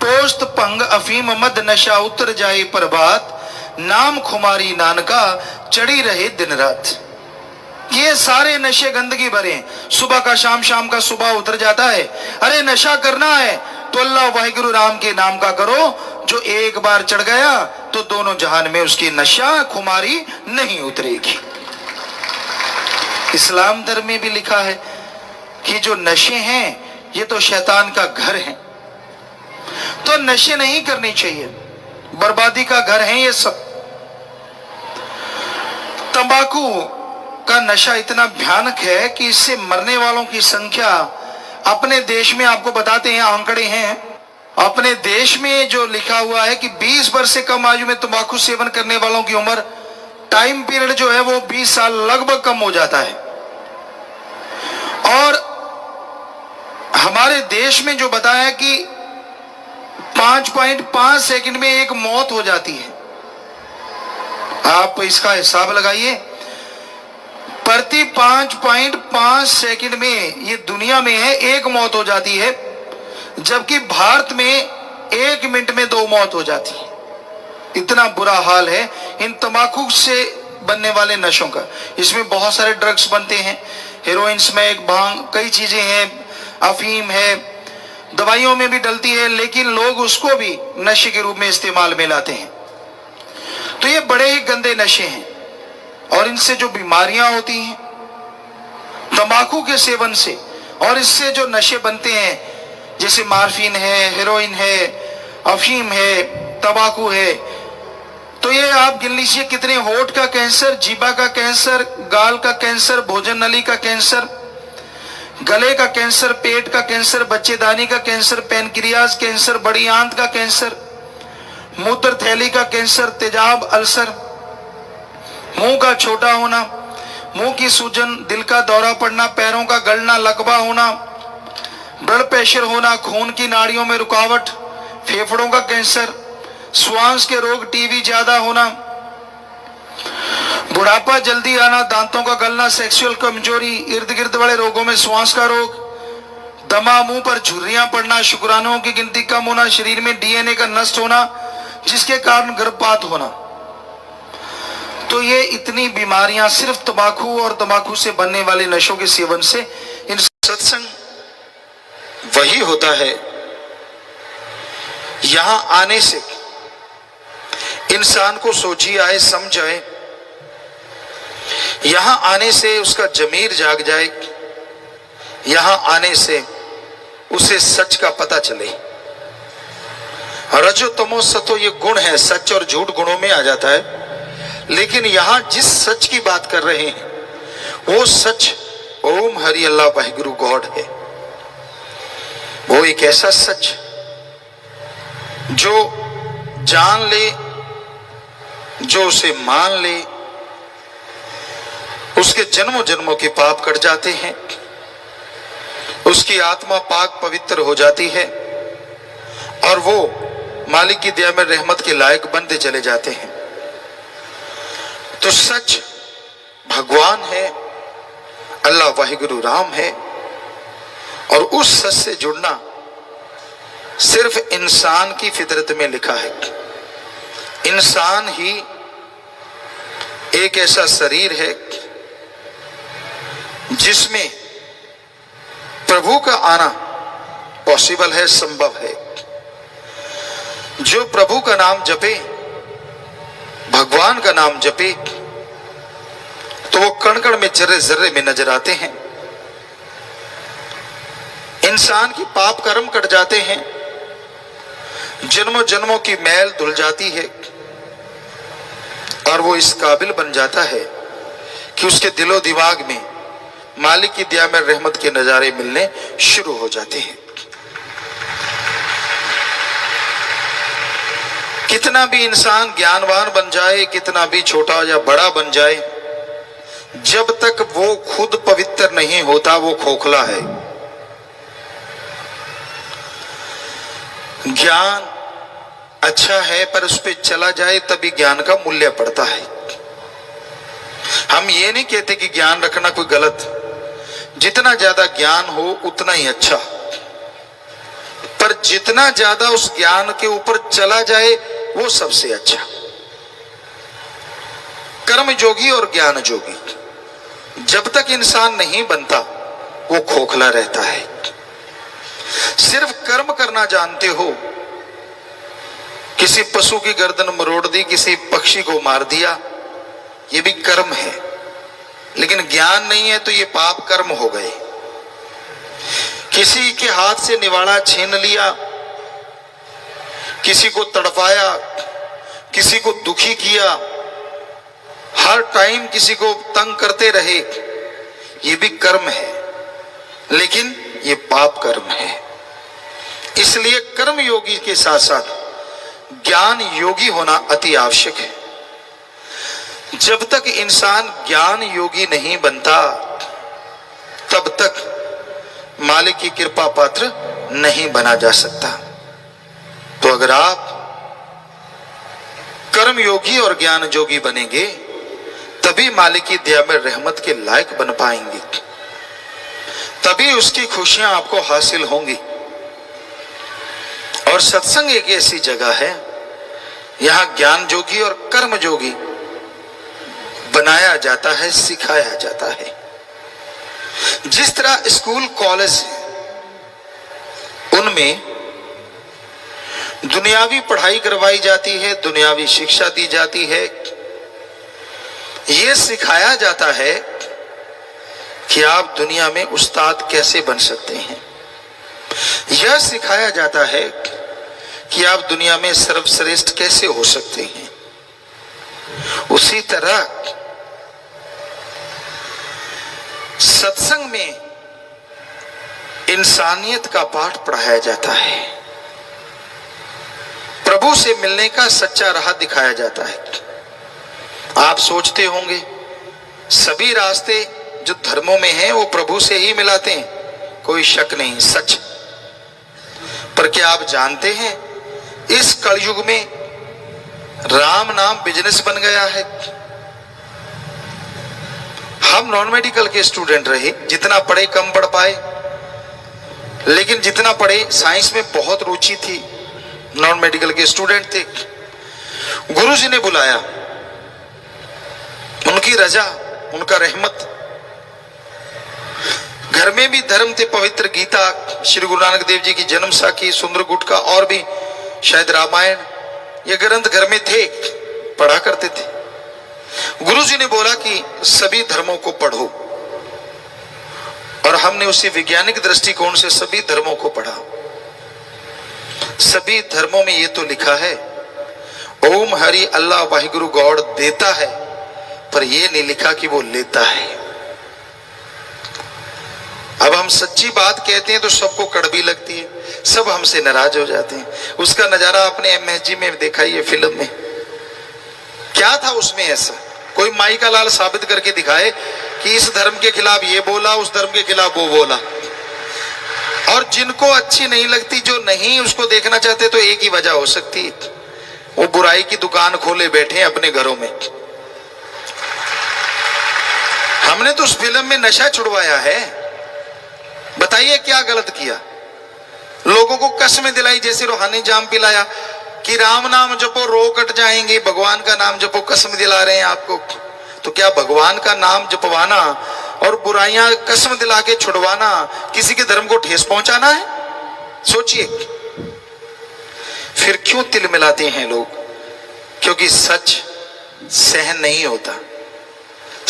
टोस्त पंग अफीम मद नशा उतर जाए प्रभात, नाम खुमारी नानका चढ़ी रहे दिन रात। ये सारे नशे गंदगी भरे हैं। सुबह का शाम, शाम का सुबह उतर जाता है। अरे नशा करना है तो अल्लाह वाहिगुरु राम के नाम का करो, जो एक बार चढ़ गया तो दोनों जहान में उसकी नशा खुमारी नहीं उतरेगी। इस्लाम धर्म में भी लिखा है कि जो नशे हैं ये तो शैतान का घर है, तो नशे नहीं करने चाहिए, बर्बादी का घर है ये सब। तंबाकू का नशा इतना भयानक है कि इससे मरने वालों की संख्या अपने देश में, आपको बताते हैं आंकड़े हैं, अपने देश में जो लिखा हुआ है कि 20 वर्ष से कम आयु में तंबाकू सेवन करने वालों की उम्र, टाइम पीरियड जो है वो 20 साल लगभग कम हो जाता है। और हमारे देश में जो बताया कि 5.5 सेकंड में एक मौत हो जाती है। आप इसका हिसाब लगाइए, प्रति 5.5 सेकंड में ये दुनिया में है एक मौत हो जाती है, जबकि भारत में 1 मिनट में 2 मौत हो जाती है। इतना बुरा हाल है इन तंबाकू से बनने वाले नशों का। इसमें बहुत सारे ड्रग्स बनते हैं, हेरोइन, स्मैक, भांग, कई चीजें हैं, अफीम है, दवाइयों में भी डलती है, लेकिन लोग उसको भी नशे के रूप में इस्तेमाल में लाते हैं। तो ये बड़े ही गंदे नशे हैं और इनसे जो बीमारियां होती हैं तंबाकू के सेवन से, और इससे जो नशे बनते हैं जैसे मार्फिन है, हेरोइन है, अफीम है, तंबाकू है, तो ये आप गिन लीजिए कितने, होठ का कैंसर, जीभा का कैंसर, गाल का कैंसर, भोजन नली का कैंसर, गले का कैंसर, पेट का कैंसर, बच्चेदानी का कैंसर, पैनक्रियाज कैंसर, बड़ी आंत का कैंसर, मूत्र थैली का कैंसर, तेजाब, अल्सर, मुंह का छोटा होना, मुंह की सूजन, दिल का दौरा पड़ना, पैरों का गलना, लकवा होना, ब्लड प्रेशर होना, खून की नाड़ियों में रुकावट, फेफड़ों का कैंसर, श्वास के रोग, टीबी ज्यादा होना, बुढ़ापा जल्दी आना, दांतों का गलना, सेक्सुअल कमजोरी, इर्द गिर्द वाले रोगों में श्वास का रोग, दमा, मुंह पर झुर्रियां पड़ना, शुक्राणुओं की गिनती कम होना, शरीर में डीएनए का नष्ट होना जिसके कारण गर्भपात होना। तो ये इतनी बीमारियां सिर्फ तंबाकू और तंबाकू से बनने वाले नशों के सेवन से। इन सत्संग वही होता है, यहां आने से इंसान को सोची आए, समझ आए, यहां आने से उसका जमीर जाग जाए, यहां आने से उसे सच का पता चले। रजो तमो सतो ये गुण है, सच और झूठ गुणों में आ जाता है, लेकिन यहां जिस सच की बात कर रहे हैं वो सच ओम हरि अल्लाह वाहिगुरु गॉड है। वो एक ऐसा सच जो जान ले, जो उसे मान ले, उसके जन्मों जन्मों के पाप कट जाते हैं, उसकी आत्मा पाक पवित्र हो जाती है और वो मालिक की दया में रहमत के लायक बनते चले जाते हैं। तो सच भगवान है, अल्लाह वाहिगुरु राम है, और उस सच से जुड़ना सिर्फ इंसान की फितरत में लिखा है। इंसान ही एक ऐसा शरीर है जिसमें प्रभु का आना पॉसिबल है, संभव है। जो प्रभु का नाम जपे, भगवान का नाम जपे, तो वो कण कण में, जर्रे जर्रे में नजर आते हैं। इंसान की पाप कर्म कट जाते हैं, जन्मों जन्मों की मैल धुल जाती है और वो इस काबिल बन जाता है कि उसके दिलो दिमाग में मालिक की दया में रहमत के नजारे मिलने शुरू हो जाते हैं। कितना भी इंसान ज्ञानवान बन जाए, कितना भी छोटा या बड़ा बन जाए, जब तक वो खुद पवित्र नहीं होता वो खोखला है। ज्ञान अच्छा है पर उस पर चला जाए तभी ज्ञान का मूल्य पड़ता है। हम ये नहीं कहते कि ज्ञान रखना कोई गलत, जितना ज्यादा ज्ञान हो उतना ही अच्छा, पर जितना ज्यादा उस ज्ञान के ऊपर चला जाए वो सबसे अच्छा। कर्म जोगी और ज्ञान जोगी जब तक इंसान नहीं बनता वो खोखला रहता है। सिर्फ कर्म करना जानते हो, किसी पशु की गर्दन मरोड़ दी, किसी पक्षी को मार दिया, ये भी कर्म है। लेकिन ज्ञान नहीं है तो ये पाप कर्म हो गए। किसी के हाथ से निवाड़ा छीन लिया, किसी को तड़पाया, किसी को दुखी किया, हर टाइम किसी को तंग करते रहे, ये भी कर्म है, लेकिन ये पाप कर्म है। इसलिए कर्म योगी के साथ साथ ज्ञान योगी होना अति आवश्यक है। जब तक इंसान ज्ञान योगी नहीं बनता तब तक मालिक की कृपा पात्र नहीं बना जा सकता। तो अगर आप कर्म योगी और ज्ञान योगी बनेंगे तभी मालिक की दया में रहमत के लायक बन पाएंगे, तभी उसकी खुशियां आपको हासिल होंगी। और सत्संग एक ऐसी जगह है यहां ज्ञान योगी और कर्म योगी बनाया जाता है, सिखाया जाता है। जिस तरह स्कूल कॉलेज उनमें दुनियावी पढ़ाई करवाई जाती है, दुनियावी शिक्षा दी जाती है, यह सिखाया जाता है कि आप दुनिया में उस्ताद कैसे बन सकते हैं। यह सिखाया जाता है कि आप दुनिया में सर्वश्रेष्ठ कैसे हो सकते हैं। उसी तरह सत्संग में इंसानियत का पाठ पढ़ाया जाता है, प्रभु से मिलने का सच्चा राह दिखाया जाता है। आप सोचते होंगे सभी रास्ते जो धर्मों में हैं वो प्रभु से ही मिलाते हैं, कोई शक नहीं, सच। पर क्या आप जानते हैं इस कलयुग में राम नाम बिजनेस बन गया है। हम नॉन मेडिकल के स्टूडेंट रहे, जितना पढ़े कम पढ़ पाए, लेकिन जितना पढ़े साइंस में बहुत रुचि थी। नॉन मेडिकल के स्टूडेंट थे, गुरु जी ने बुलाया, उनकी रजा, उनका रहमत। घर में भी धर्म थे, पवित्र गीता, श्री गुरु नानक देव जी की जन्म साखी, सुंदर गुटका और भी शायद रामायण, ये ग्रंथ घर में थे, पढ़ा करते थे। गुरु जी ने बोला कि सभी धर्मों को पढ़ो, और हमने उसी वैज्ञानिक दृष्टिकोण से सभी धर्मों को पढ़ा। सभी धर्मों में ये तो लिखा है ओम हरि अल्लाह वाहिगुरु गॉड देता है, पर यह नहीं लिखा कि वो लेता है। अब हम सच्ची बात कहते हैं तो सबको कड़वी लगती है, सब हमसे नाराज हो जाते हैं। उसका नजारा आपने MSG में देखा, ये फिल्म में क्या था उसमें ऐसा, कोई माई का लाल साबित करके दिखाए कि इस धर्म के खिलाफ ये बोला, उस धर्म के खिलाफ वो बोला। और जिनको अच्छी नहीं लगती, जो नहीं उसको देखना चाहते, तो एक ही वजह हो सकती है, वो बुराई की दुकान खोले बैठे हैं अपने घरों में। हमने तो उस फिल्म में नशा छुड़वाया है, बताइए क्या गलत किया। लोगों को कसमें दिलाई, जैसे रूहानी जाम पिलाया कि राम नाम जपो रोग कट जाएंगे, भगवान का नाम जपो, कसम दिला रहे हैं आपको। तो क्या भगवान का नाम जपवाना और बुराइयां कसम दिला के छुड़वाना किसी के धर्म को ठेस पहुंचाना है? सोचिए। फिर क्यों तिल मिलाते हैं लोग? क्योंकि सच सहन नहीं होता।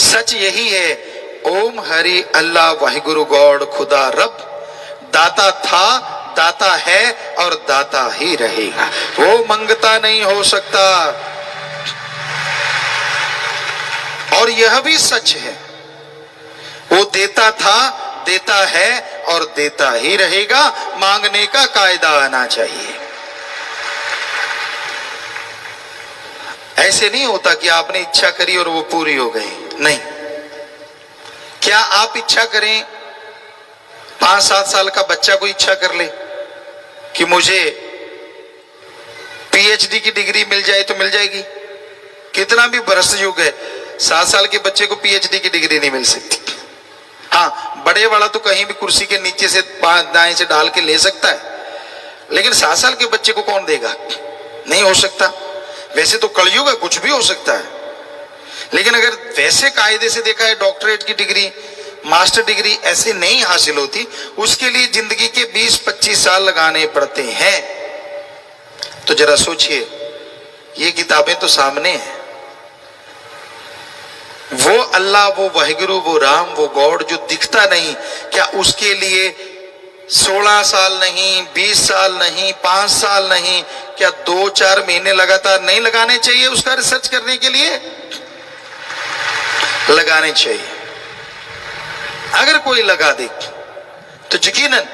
सच यही है, ओम हरि अल्लाह वाहिगुरु गॉड खुदा रब दाता था, दाता है और दाता ही रहेगा। वो मंगता नहीं हो सकता। और यह भी सच है, वो देता था, देता है और देता ही रहेगा। मांगने का कायदा आना चाहिए। ऐसे नहीं होता कि आपने इच्छा करी और वो पूरी हो गई, नहीं। क्या आप इच्छा करें, 5-7 साल का बच्चा को इच्छा कर ले कि मुझे PhD की डिग्री मिल जाए तो मिल जाएगी? कितना भी बरस युग है, 7 साल के बच्चे को PhD की डिग्री नहीं मिल सकती। हाँ, बड़े वाला तो कहीं भी कुर्सी के नीचे से दाएं से डाल के ले सकता है, लेकिन 7 साल के बच्चे को कौन देगा? नहीं हो सकता। वैसे तो कलयुग है, कुछ भी हो सकता है। लेकिन अगर वैसे कायदे से देखा है, डॉक्टरेट की डिग्री, मास्टर डिग्री ऐसे नहीं हासिल होती, उसके लिए जिंदगी के 20-25 साल लगाने पड़ते हैं। तो जरा सोचिए, ये किताबें तो सामने हैं, वो अल्लाह, वो वाहिगुरु, वो राम, वो गॉड जो दिखता नहीं, क्या उसके लिए 16 साल नहीं, 20 साल नहीं, 5 साल नहीं, क्या 2-4 महीने लगातार नहीं लगाने चाहिए उसका रिसर्च करने के लिए? लगाने चाहिए। अगर कोई लगा दे तो यकीनन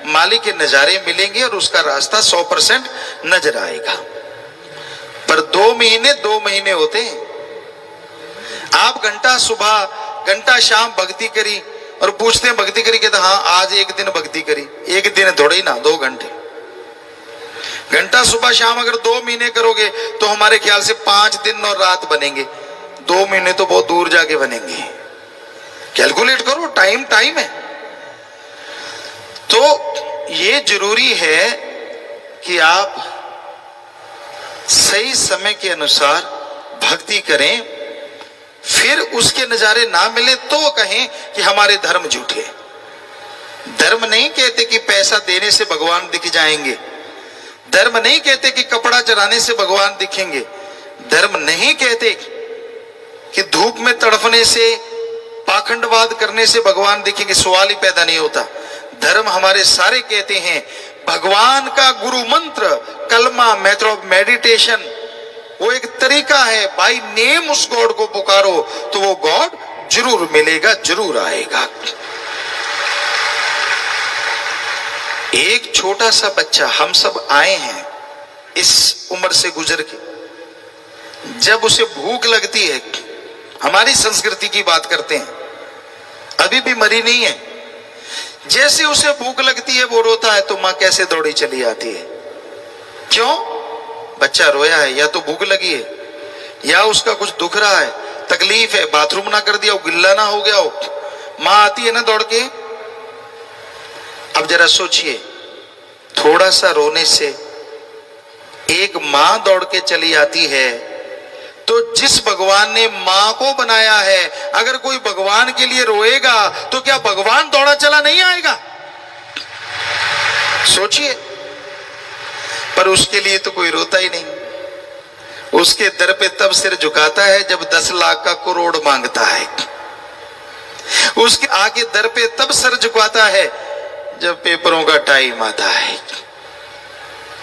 मालिक के नजारे मिलेंगे और उसका रास्ता 100% नजर आएगा। पर 2 महीने होते हैं। आप घंटा सुबह घंटा शाम भक्ति करी और पूछते हैं भक्ति करी, कहते हाँ आज एक दिन भक्ति करी। एक दिन थोड़े ही ना, 2 घंटे। घंटा सुबह शाम अगर 2 महीने करोगे तो हमारे ख्याल से 5 दिन और रात बनेंगे। 2 महीने तो बहुत दूर जाके बनेंगे। कैलकुलेट करो, टाइम है। तो ये जरूरी है कि आप सही समय के अनुसार भक्ति करें, फिर उसके नजारे ना मिले तो कहें कि हमारे धर्म झूठे। धर्म नहीं कहते कि पैसा देने से भगवान दिख जाएंगे। धर्म नहीं कहते कि कपड़ा चढ़ाने से भगवान दिखेंगे। धर्म नहीं कहते कि धूप में तड़फने से, पाखंडवाद करने से भगवान दिखेंगे। सवाल ही पैदा नहीं होता। धर्म हमारे सारे कहते हैं भगवान का गुरु मंत्र, कलमा, मेथड ऑफ मेडिटेशन, वो एक तरीका है। बाय नेम उस गॉड को पुकारो तो वो गॉड जरूर मिलेगा, जरूर आएगा। एक छोटा सा बच्चा, हम सब आए हैं इस उम्र से गुजर के, जब उसे भूख लगती है, हमारी संस्कृति की बात करते हैं, अभी भी मरी नहीं है, जैसे उसे भूख लगती है वो रोता है तो मां कैसे दौड़ी चली आती है। क्यों? बच्चा रोया है, या तो भूख लगी है, या उसका कुछ दुख रहा है, तकलीफ है, बाथरूम ना कर दिया हो, गिल्ला ना हो गया हो, मां आती है ना दौड़ के। अब जरा सोचिए, थोड़ा सा रोने से एक मां दौड़ के चली आती है, तो जिस भगवान ने मां को बनाया है, अगर कोई भगवान के लिए रोएगा तो क्या भगवान दौड़ा चला नहीं आएगा? सोचिए। पर उसके लिए तो कोई रोता ही नहीं। उसके दर पे तब सिर झुकाता है जब 10 लाख का करोड़ मांगता है। उसके आगे दर पे तब सर झुकाता है जब पेपरों का टाइम आता है।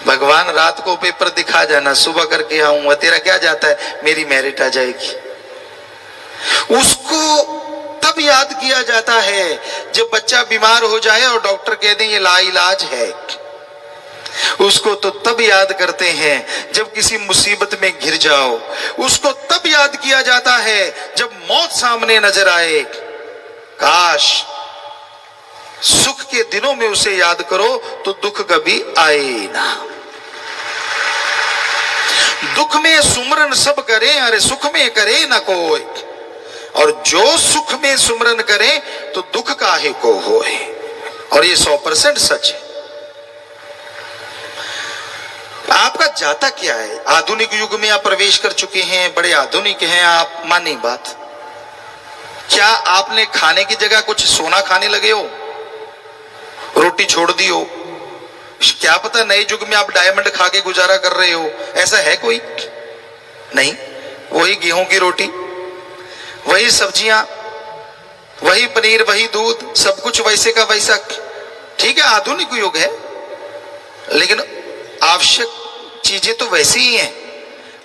भगवान रात को पेपर दिखा जाना, सुबह करके आऊंगा, तेरा क्या जाता है, मेरी मेरिट आ जाएगी। उसको तब याद किया जाता है जब बच्चा बीमार हो जाए और डॉक्टर कह दें ये लाइलाज है। उसको तो तब याद करते हैं जब किसी मुसीबत में घिर जाओ। उसको तब याद किया जाता है जब मौत सामने नजर आए। काश सुख के दिनों में उसे याद करो तो दुख कभी आए ना। दुख में सुमरन सब करे, अरे सुख में करे ना कोई। और जो सुख में सुमरन करे तो दुख काहे को होए। और ये 100% सच है। आपका जाता क्या है? आधुनिक युग में आप प्रवेश कर चुके हैं, बड़े आधुनिक हैं आप, मानी बात। क्या आपने खाने की जगह कुछ सोना खाने लगे हो, रोटी छोड़ दी हो? क्या पता नए युग में आप डायमंड खा के गुजारा कर रहे हो। ऐसा है कोई? नहीं। वही गेहूं की रोटी, वही सब्जियां, वही पनीर, वही दूध, सब कुछ वैसे का वैसा। ठीक है, आधुनिक युग है, लेकिन आवश्यक चीजें तो वैसी ही हैं।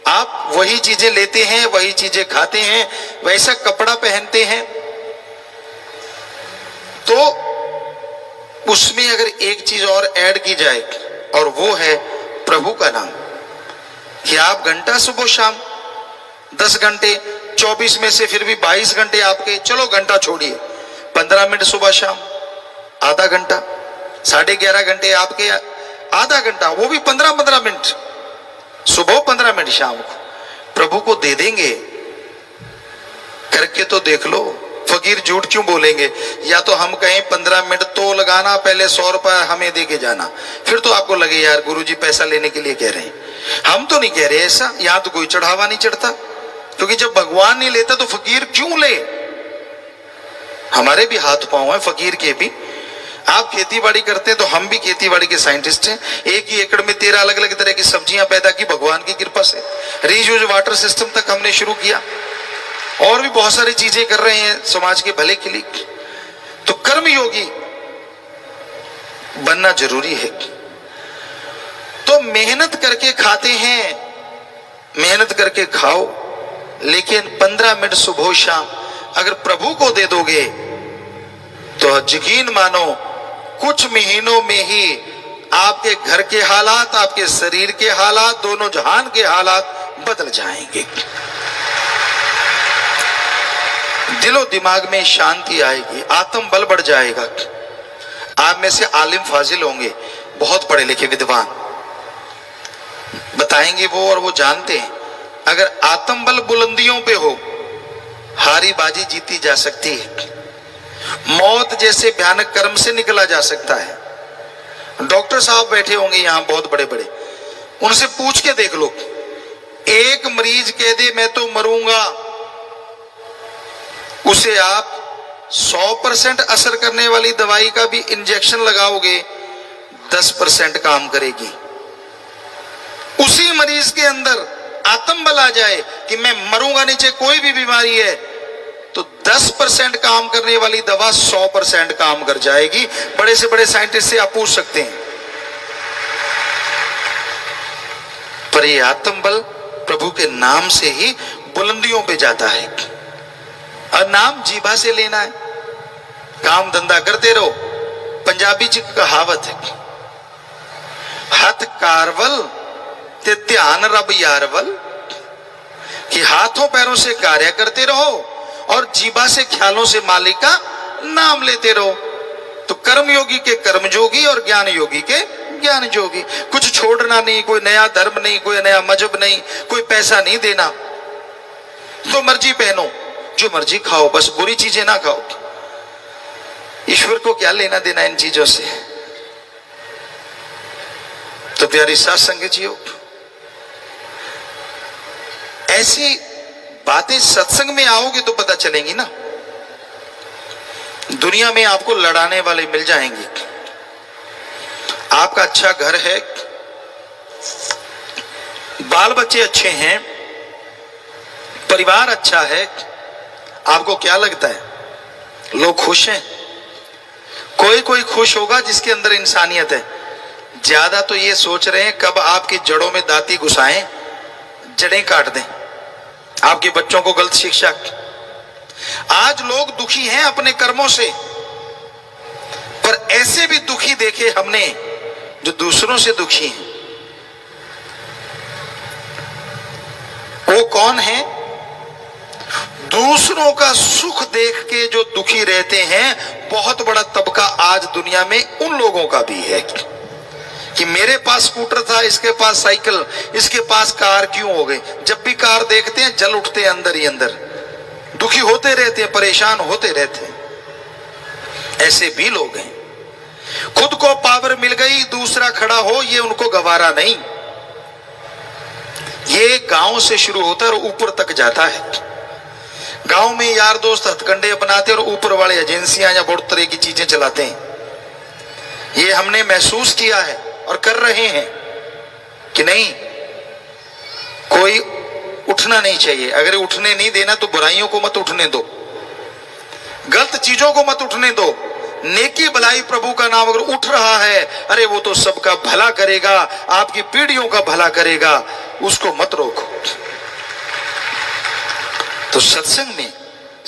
आप वही चीजें लेते हैं, वही चीजें खाते हैं, वैसा कपड़ा पहनते हैं। तो उसमें अगर एक चीज और ऐड की जाए, और वो है प्रभु का नाम, कि आप घंटा सुबह शाम 10 घंटे, 24 में से फिर भी 22 घंटे आपके, चलो घंटा छोड़िए, 15 मिनट सुबह शाम, आधा घंटा, 11.5 घंटे आपके, आधा घंटा, वो भी 15-15 मिनट सुबह, 15 मिनट शाम को प्रभु को दे देंगे। करके तो देख लो। फकीर झूठ क्यों बोलेंगे? या तो हम कहें 15 मिनट तो लगाना, पहले 100 रुपया हमें दे के जाना, फिर तो आपको लगे यार गुरुजी पैसा लेने के लिए कह रहे हैं। हम तो नहीं कह रहे ऐसा, यहां तो कोई चढ़ावा नहीं चढ़ता। क्योंकि जब भगवान नहीं लेता तो फकीर क्यों ले। हमारे भी हाथ पांव है फकीर के भी। आप खेती बाड़ी करते हैं तो हम भी खेती बाड़ी के साइंटिस्ट हैं। एक ही एकड़ में 13 अलग अलग तरह की सब्जियां पैदा की भगवान की कृपा से। रीयूज वाटर सिस्टम तक हमने शुरू किया और भी बहुत सारी चीजें कर रहे हैं समाज के भले के लिए। तो कर्म योगी बनना जरूरी है। तो मेहनत करके खाते हैं, मेहनत करके खाओ, लेकिन 15 मिनट सुबह शाम अगर प्रभु को दे दोगे तो यकीन मानो कुछ महीनों में ही आपके घर के हालात, आपके शरीर के हालात, दोनों जहान के हालात बदल जाएंगे। दिलो दिमाग में शांति आएगी, आत्म बल बढ़ जाएगा। आप में से आलिम फाजिल होंगे, बहुत पढ़े लिखे विद्वान, बताएंगे वो और वो जानते हैं अगर आत्म बल बुलंदियों पे हो हारी बाजी जीती जा सकती है। मौत जैसे भयानक कर्म से निकला जा सकता है। डॉक्टर साहब बैठे होंगे यहां बहुत बड़े बड़े, उनसे पूछ के देख लो, एक मरीज कह दे मैं तो मरूंगा, उसे आप 100% असर करने वाली दवाई का भी इंजेक्शन लगाओगे 10% काम करेगी। उसी मरीज के अंदर आत्म बल आ जाए कि मैं मरूंगा नहीं, चाहे कोई भी बीमारी है, तो 10% काम करने वाली दवा 100% काम कर जाएगी। बड़े से बड़े साइंटिस्ट से आप पूछ सकते हैं। पर ये आत्म बल प्रभु के नाम से ही बुलंदियों पे जाता है। और नाम जीभा से लेना है, काम धंधा करते रहो। पंजाबी च कहावत है, हथ कारवल ते ध्यान रब यारवल, कि हाथों पैरों से कार्य करते रहो और जीभा से ख्यालों से मालिक का नाम लेते रहो। तो कर्म योगी के कर्म जोगी और ज्ञान योगी के ज्ञान जोगी। कुछ छोड़ना नहीं, कोई नया धर्म नहीं, कोई नया मजहब नहीं, कोई पैसा नहीं देना, तो मर्जी पहनो, जो मर्जी खाओ, बस बुरी चीजें ना खाओ। ईश्वर को क्या लेना देना इन चीजों से। तो प्यारी साथ संगतियों, ऐसी बातें सत्संग में आओगे तो पता चलेंगी ना। दुनिया में आपको लड़ाने वाले मिल जाएंगे। आपका अच्छा घर है, बाल बच्चे अच्छे हैं, परिवार अच्छा है, आपको क्या लगता है लोग खुश हैं? कोई कोई खुश होगा जिसके अंदर इंसानियत है। ज्यादा तो ये सोच रहे हैं कब आपकी जड़ों में दाती घुसाएं, जड़ें काट दें, आपके बच्चों को गलत शिक्षा। आज लोग दुखी हैं अपने कर्मों से, पर ऐसे भी दुखी देखे हमने जो दूसरों से दुखी हैं। वो कौन है? दूसरों का सुख देख के जो दुखी रहते हैं, बहुत बड़ा तबका आज दुनिया में उन लोगों का भी है कि मेरे पास स्कूटर था, इसके पास साइकिल, इसके पास कार क्यों हो गई। जब भी कार देखते हैं जल उठते हैं अंदर ही अंदर, दुखी होते रहते हैं, परेशान होते रहते हैं। ऐसे भी लोग हैं। खुद को पावर मिल गई, दूसरा खड़ा हो, ये उनको गवारा नहीं। ये गांव से शुरू होता है और ऊपर तक जाता है। गांव में यार दोस्त हथकंडे अपनाते और ऊपर वाले एजेंसियां या बहुत तरह की चीजें चलाते हैं। ये हमने महसूस किया है और कर रहे हैं कि नहीं, कोई उठना नहीं चाहिए। अगर उठने नहीं देना तो बुराइयों को मत उठने दो, गलत चीजों को मत उठने दो। नेकी भलाई प्रभु का नाम अगर उठ रहा है, अरे वो तो सबका भला करेगा, आपकी पीढ़ियों का भला करेगा, उसको मत रोको। तो सत्संग में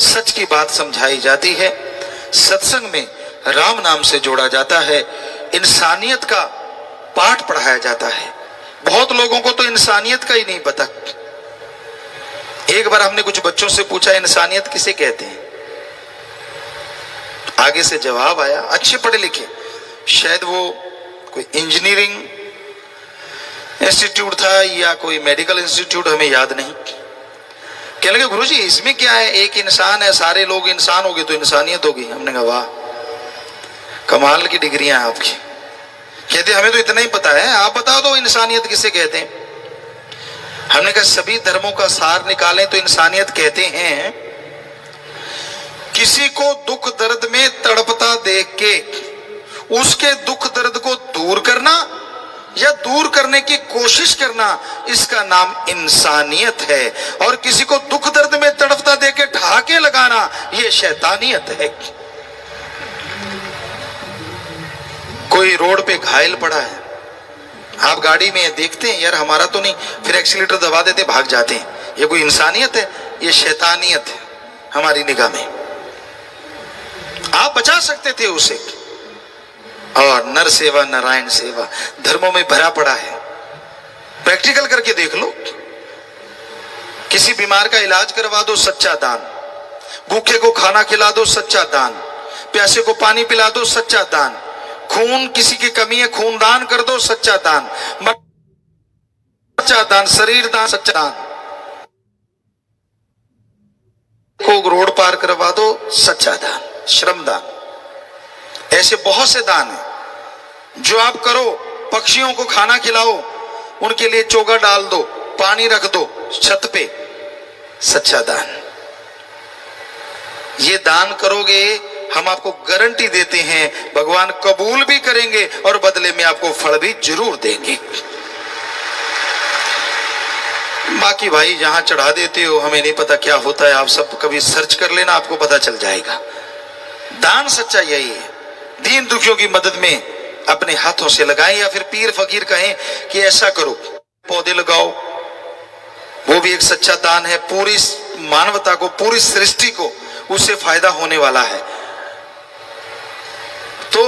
सच की बात समझाई जाती है, सत्संग में राम नाम से जोड़ा जाता है, इंसानियत का पाठ पढ़ाया जाता है। बहुत लोगों को तो इंसानियत का ही नहीं पता। एक बार हमने कुछ बच्चों से पूछा इंसानियत किसे कहते हैं, आगे से जवाब आया, अच्छे पढ़े लिखे, शायद वो कोई इंजीनियरिंग इंस्टीट्यूट था या कोई मेडिकल इंस्टीट्यूट, हमें याद नहीं। कहने लगे गुरुजी इसमें क्या है, एक इंसान है, सारे लोग इंसान हो गए तो इंसानियत होगी। हमने कहा वाह, कमाल की डिग्रियां हैं आपकी। कहते हमें तो इतना ही पता है, आप बता दो इंसानियत किसे कहते हैं। हमने कहा सभी धर्मों का सार निकालें तो इंसानियत कहते हैं किसी को दुख दर्द में तड़पता देख के उसके दुख दर्द को दूर करना या दूर करने की कोशिश करना, इसका नाम इंसानियत है। और किसी को दुख दर्द में तड़पता देख के ठहाके लगाना, यह शैतानियत है। कोई रोड पे घायल पड़ा है, आप गाड़ी में देखते हैं यार हमारा तो नहीं, फिर एक्सीलेटर दबा देते भाग जाते हैं, ये कोई इंसानियत है? ये शैतानियत है हमारी निगाह में। आप बचा सकते थे उसे। और नर सेवा नारायण सेवा धर्मों में भरा पड़ा है, प्रैक्टिकल करके देख लो। किसी बीमार का इलाज करवा दो, सच्चा दान। भूखे को खाना खिला दो, सच्चा दान। प्यासे को पानी पिला दो, सच्चा दान। खून किसी की कमी है, खून दान कर दो, सच्चा दान। सच्चा दान, शरीर दान, सच्चा दान। को रोड पार करवा दो, सच्चा दान, श्रम दान। ऐसे बहुत से दान हैं जो आप करो। पक्षियों को खाना खिलाओ, उनके लिए चोगा डाल दो, पानी रख दो छत पे, सच्चा दान। ये दान करोगे, हम आपको गारंटी देते हैं भगवान कबूल भी करेंगे और बदले में आपको फल भी जरूर देंगे। बाकी भाई जहां चढ़ा देते हो हमें नहीं पता क्या होता है, आप सब कभी सर्च कर लेना, आपको पता चल जाएगा। दान सच्चा यही है। दीन दुखियों की मदद में अपने हाथों से लगाएं, या फिर पीर फकीर कहें कि ऐसा करो, पौधे लगाओ, वो भी एक सच्चा दान है। पूरी मानवता को, पूरी सृष्टि को उससे फायदा होने वाला है। तो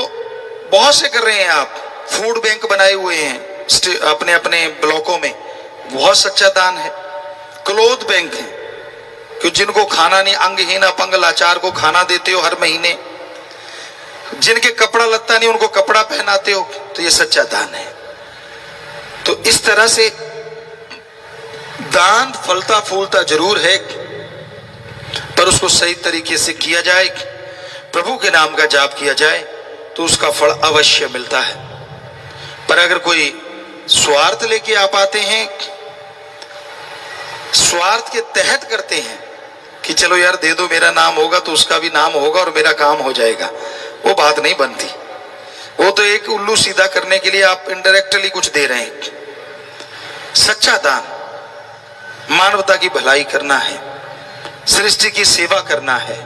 बहुत से कर रहे हैं आप, फूड बैंक बनाए हुए हैं अपने अपने ब्लॉकों में, बहुत सच्चा दान है। क्लोथ बैंक है कि जिनको खाना नहीं, अंगहीन अपंग लाचार को खाना देते हो हर महीने। जिनके कपड़ा लत्ता नहीं उनको कपड़ा पहनाते हो, तो ये सच्चा दान है। तो इस तरह से दान फलता फूलता जरूर है, पर उसको सही तरीके से किया जाए, प्रभु के नाम का जाप किया जाए तो उसका फल अवश्य मिलता है। पर अगर कोई स्वार्थ लेके आप आते हैं, स्वार्थ के तहत करते हैं कि चलो यार दे दो, मेरा नाम होगा तो उसका भी नाम होगा और मेरा काम हो जाएगा, वो बात नहीं बनती। वो तो एक उल्लू सीधा करने के लिए आप इनडायरेक्टली कुछ दे रहे हैं। सच्चा दान मानवता की भलाई करना है, सृष्टि की सेवा करना है,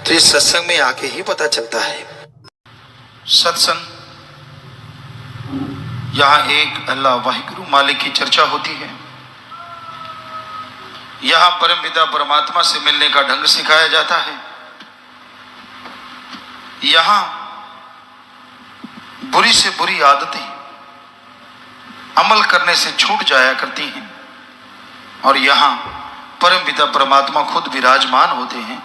तो इस सत्संग में आके ही पता चलता है। सत्संग यहां एक अल्लाह वाहिगुरु मालिक की चर्चा होती है। यहां परम पिता परमात्मा से मिलने का ढंग सिखाया जाता है। यहां बुरी से बुरी आदतें अमल करने से छूट जाया करती हैं और यहां परम पिता परमात्मा खुद विराजमान होते हैं।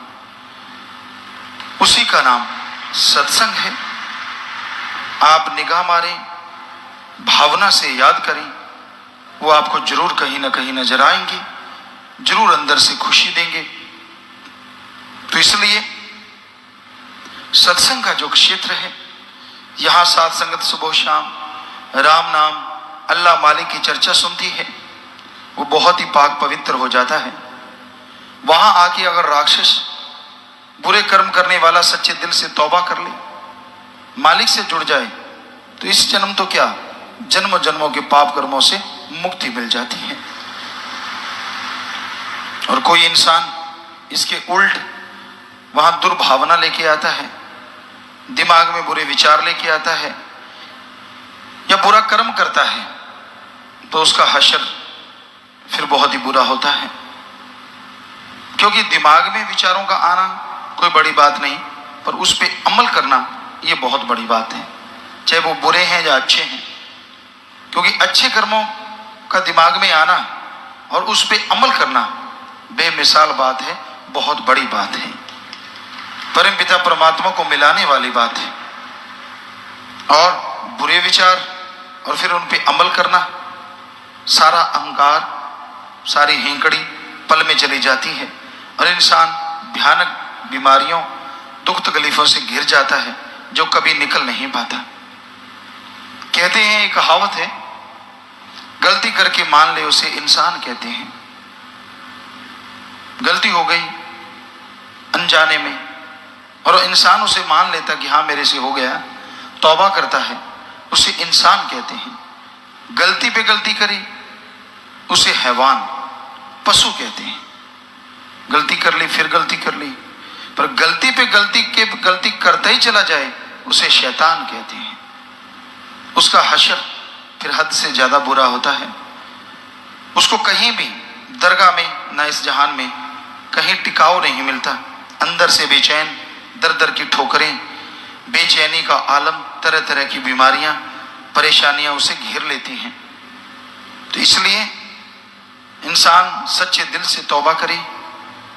उसी का नाम सत्संग है। आप निगाह मारें, भावना से याद करें, वो आपको जरूर कहीं ना कहीं नजर आएंगे, जरूर अंदर से खुशी देंगे। तो इसलिए सत्संग का जो क्षेत्र है, यहां साथ संगत सुबह शाम राम नाम अल्लाह मालिक की चर्चा सुनती है, वो बहुत ही पाक पवित्र हो जाता है। वहां आके अगर राक्षस बुरे कर्म करने वाला सच्चे दिल से तौबा कर ले, मालिक से जुड़ जाए, तो इस जन्म तो क्या, जन्म जन्मों के पाप कर्मों से मुक्ति मिल जाती है। और कोई इंसान इसके उल्ट वहां दुर्भावना लेके आता है, दिमाग में बुरे विचार लेके आता है या बुरा कर्म करता है, तो उसका हशर फिर बहुत ही बुरा होता है। क्योंकि दिमाग में विचारों का आना कोई बड़ी बात नहीं, पर उस पर अमल करना ये बहुत बड़ी बात है, चाहे वो बुरे हैं या अच्छे हैं। क्योंकि अच्छे कर्मों का दिमाग में आना और उस पर अमल करना बेमिसाल बात है, बहुत बड़ी बात है, परम पिता परमात्मा को मिलाने वाली बात है। और बुरे विचार और फिर उन पे अमल करना, सारा अहंकार, सारी हिंकड़ी पल में चली जाती है और इंसान भयानक बीमारियों, दुख तकलीफों से घिर जाता है, जो कभी निकल नहीं पाता। कहते हैं, एक कहावत है गलती करके मान ले उसे इंसान कहते हैं। गलती हो गई अनजाने में और इंसान उसे मान लेता कि हाँ मेरे से हो गया, तौबा करता है, उसे इंसान कहते हैं। गलती पे गलती करी उसे हैवान, पशु कहते हैं। गलती कर ली फिर गलती कर ली, पर गलती पे गलती करता ही चला जाए उसे शैतान कहते हैं। उसका हशर फिर हद से ज्यादा बुरा होता है। उसको कहीं भी दरगाह में ना इस जहान में कहीं टिकाव नहीं मिलता। अंदर से बेचैन, दर दर की ठोकरें, बेचैनी का आलम, तरह तरह की बीमारियां, परेशानियां उसे घेर लेती हैं। तो इसलिए इंसान सच्चे दिल से तौबा करे,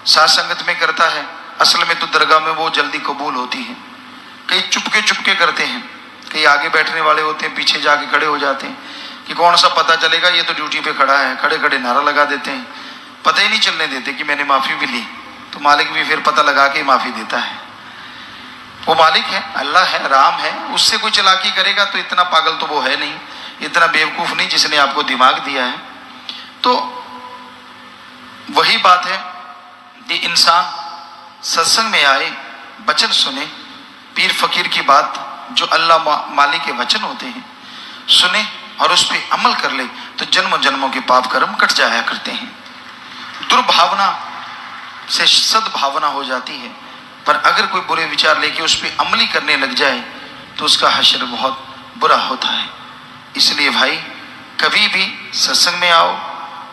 साथ संगत में करता है। असल में तो दरगाह में वो जल्दी कबूल होती है। कई चुपके चुपके करते हैं, कई आगे बैठने वाले होते हैं, पीछे जाके खड़े हो जाते हैं कि कौन सा पता चलेगा, ये तो ड्यूटी पे खड़ा है। खड़े खड़े नारा लगा देते हैं, पता ही नहीं चलने देते कि मैंने माफी भी ली। तो मालिक भी फिर पता लगा के माफी देता है। वो मालिक है, अल्लाह है, राम है। उससे कोई चालाकी करेगा तो इतना पागल तो वो है नहीं, इतना बेवकूफ नहीं जिसने आपको दिमाग दिया है। तो वही बात है कि इंसान सत्संग में आए, वचन सुने, पीर फकीर की बात जो अल्लाह मालिक के वचन होते हैं सुने और उस पर अमल कर ले तो जन्मों जन्मों के पाप कर्म कट जाया करते हैं। दुर्भावना से सद्भावना हो जाती है। पर अगर कोई बुरे विचार लेके उस पर अमली करने लग जाए तो उसका हश्र बहुत बुरा होता है। इसलिए भाई कभी भी सत्संग में आओ,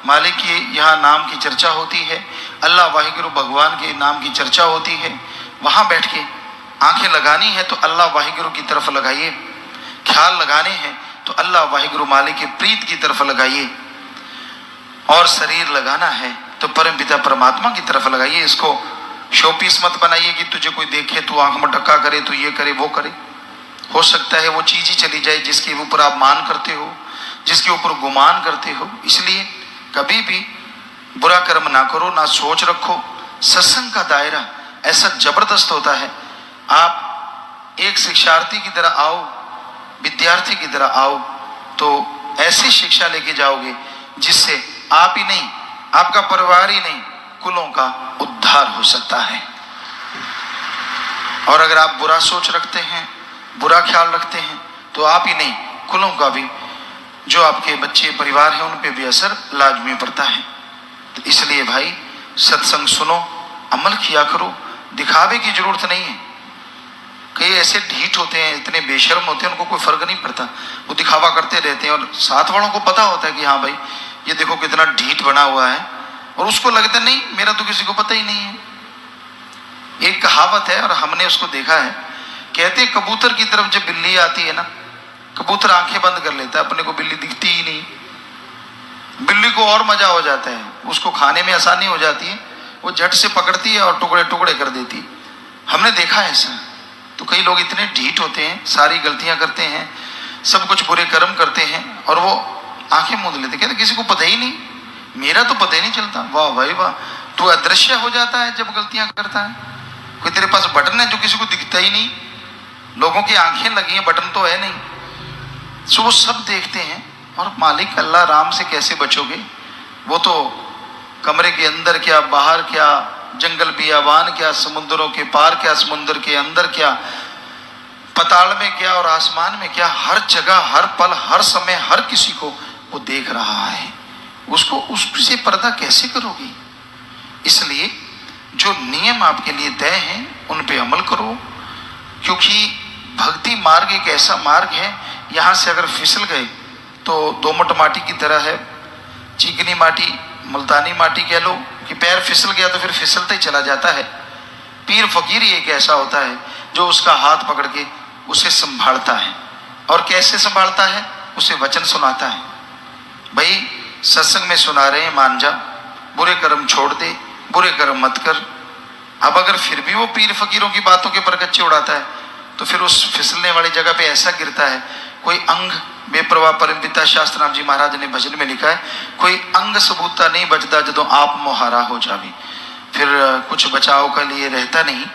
मालिक के यहाँ नाम की चर्चा होती है, अल्लाह वाहिगुरु भगवान के नाम की चर्चा होती है, वहाँ बैठ के आंखें लगानी है तो अल्लाह वाहिगुरु की तरफ लगाइए, ख्याल लगाने हैं तो अल्लाह वाहिगुरु मालिक के प्रीत की तरफ लगाइए, और शरीर लगाना है तो परम पिता परमात्मा की तरफ लगाइए। इसको शोपीस मत बनाइए कि तुझे कोई देखे तो आंख मटक्का करे, तो ये करे वो करे। हो सकता है वो चीज ही चली जाए जिसके ऊपर आप मान करते हो, जिसके ऊपर गुमान करते हो। इसलिए कभी भी बुरा कर्म ना करो, ना सोच रखो। सत्संग का दायरा ऐसा जबरदस्त होता है। आप एक शिक्षार्थी की तरह आओ, विद्यार्थी की तरह आओ तो ऐसी शिक्षा लेके जाओगे जिससे आप ही नहीं, आपका परिवार ही नहीं, कुलों का उद्धार हो सकता है। और अगर आप बुरा सोच रखते हैं, बुरा ख्याल रखते हैं तो आप ही नहीं, कुलों का भी, जो आपके बच्चे परिवार हैं उन पे भी असर लाजमी पड़ता है। तो इसलिए भाई सत्संग सुनो, अमल किया करो, दिखावे की जरूरत नहीं है। कई ऐसे ढीठ होते हैं, इतने बेशर्म होते हैं, उनको कोई फर्क नहीं पड़ता, वो दिखावा करते रहते हैं। और साथ वालों को पता होता है कि हाँ भाई ये देखो कितना ढीठ बना हुआ है, और उसको लगता नहीं मेरा तो किसी को पता ही नहीं है। एक कहावत है और हमने उसको देखा है, कहते हैं कबूतर की तरफ जब बिल्ली आती है ना, कबूतर आंखें बंद कर लेता है, अपने को बिल्ली दिखती ही नहीं। बिल्ली को और मजा हो जाता है, उसको खाने में आसानी हो जाती है, वो झट से पकड़ती है और टुकड़े टुकड़े कर देती है। हमने देखा है ऐसा। तो कई लोग इतने ढीठ होते हैं, सारी गलतियां करते हैं, सब कुछ बुरे कर्म करते हैं और वो आंखें मूंद लेते, कहते किसी को पता ही नहीं, मेरा तो पता ही नहीं चलता। वाह भाई वाह, तू अदृश्य हो जाता है जब गलतियां करता है। कोई तेरे पास बटन है जो किसी को दिखता ही नहीं, लोगों की आंखें लगी हैं, बटन तो है नहीं। सो वो सब देखते हैं। और मालिक अल्लाह राम से कैसे बचोगे? वो तो कमरे के अंदर क्या, बाहर क्या, जंगल बियाबान क्या, समुद्रों के पार क्या, समुद्र के अंदर क्या, पताल में क्या और आसमान में क्या, हर जगह, हर पल, हर समय, हर किसी को वो देख रहा है। उसको उससे पर्दा कैसे करोगी? इसलिए जो नियम आपके लिए तय हैं उन पे अमल करो, क्योंकि भक्ति मार्ग एक ऐसा मार्ग है, यहाँ से अगर फिसल गए तो दोमट माटी की तरह है, चिकनी माटी, मुल्तानी माटी कह लो, कि पैर फिसल गया तो फिर फिसलता ही चला जाता है। पीर फकीर ही एक ऐसा होता है जो उसका हाथ पकड़ के उसे संभालता है। और कैसे संभालता है? उसे वचन सुनाता है। भाई सत्संग में सुना रहे हैं, मान जा, बुरे कर्म छोड़ दे, बुरे कर्म मत कर। अब अगर फिर भी वो पीर फकीरों की बातों के परगच्चे उड़ाता है तो फिर उस फिसलने वाली जगह पे ऐसा गिरता है, कोई अंग बेप्रवाह। परमपिता शास्त्रनाथ जी महाराज ने भजन में लिखा है, कोई अंग सबूता नहीं बचता जदों आप मोहारा हो जावे, फिर कुछ बचाव का लिए रहता नहीं।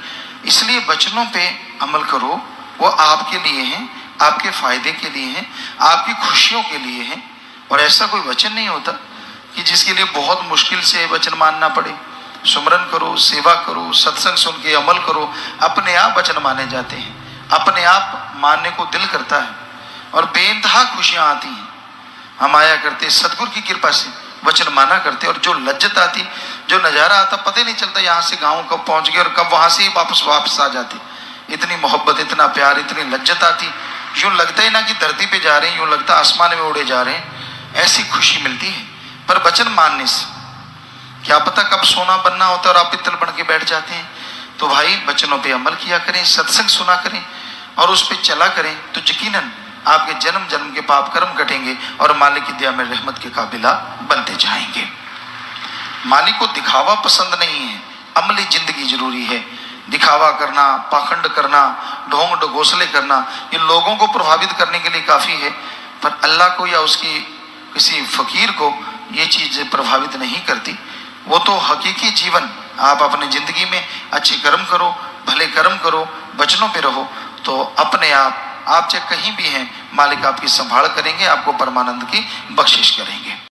इसलिए वचनों पे अमल करो, वो आपके लिए हैं, आपके फायदे के लिए हैं, आपकी खुशियों के लिए हैं। और ऐसा कोई वचन नहीं होता कि जिसके लिए बहुत मुश्किल से वचन मानना पड़े। सुमरन करो, सेवा करो, सत्संग सुन के अमल करो, अपने आप वचन माने जाते हैं, अपने आप मानने को दिल करता है और बेइंतहा खुशियां आती हैं। हम आया करते सदगुरु की कृपा से, वचन माना करते और जो लज्जत आती, जो नज़ारा आता, पता ही नहीं चलता यहाँ से गाँव कब पहुँच गए और कब वहाँ से ही वापस आ जाते। इतनी मोहब्बत, इतना प्यार, इतनी लज्जत आती, यूँ लगता ही ना कि धरती पे जा रहे हैं, यूँ लगता आसमान में उड़े जा रहे हैं, ऐसी खुशी मिलती है। पर वचन मानने से क्या पता कब सोना बनना होता है और आप पित्तल बन के बैठ जाते हैं। तो भाई वचनों पे अमल किया करें, सत्संग सुना करें और उस पे चला करें, तो यकीनन आपके जन्म जन्म के पाप कर्म कटेंगे और मालिक की दया में रहमत के काबिला बनते जाएंगे। मालिक को दिखावा पसंद नहीं है, अमली जिंदगी जरूरी है। दिखावा करना, पाखंड करना, ढोंग ढगोसले करना, ये लोगों को प्रभावित करने के लिए काफ़ी है, पर अल्लाह को या उसकी किसी फकीर को ये चीज़ प्रभावित नहीं करती। वो तो हकीकी जीवन, आप अपने ज़िंदगी में अच्छे कर्म करो, भले कर्म करो, वचनों पे रहो, तो अपने आप चाहे कहीं भी हैं, मालिक आपकी संभाल करेंगे, आपको परमानंद की बख्शिश करेंगे।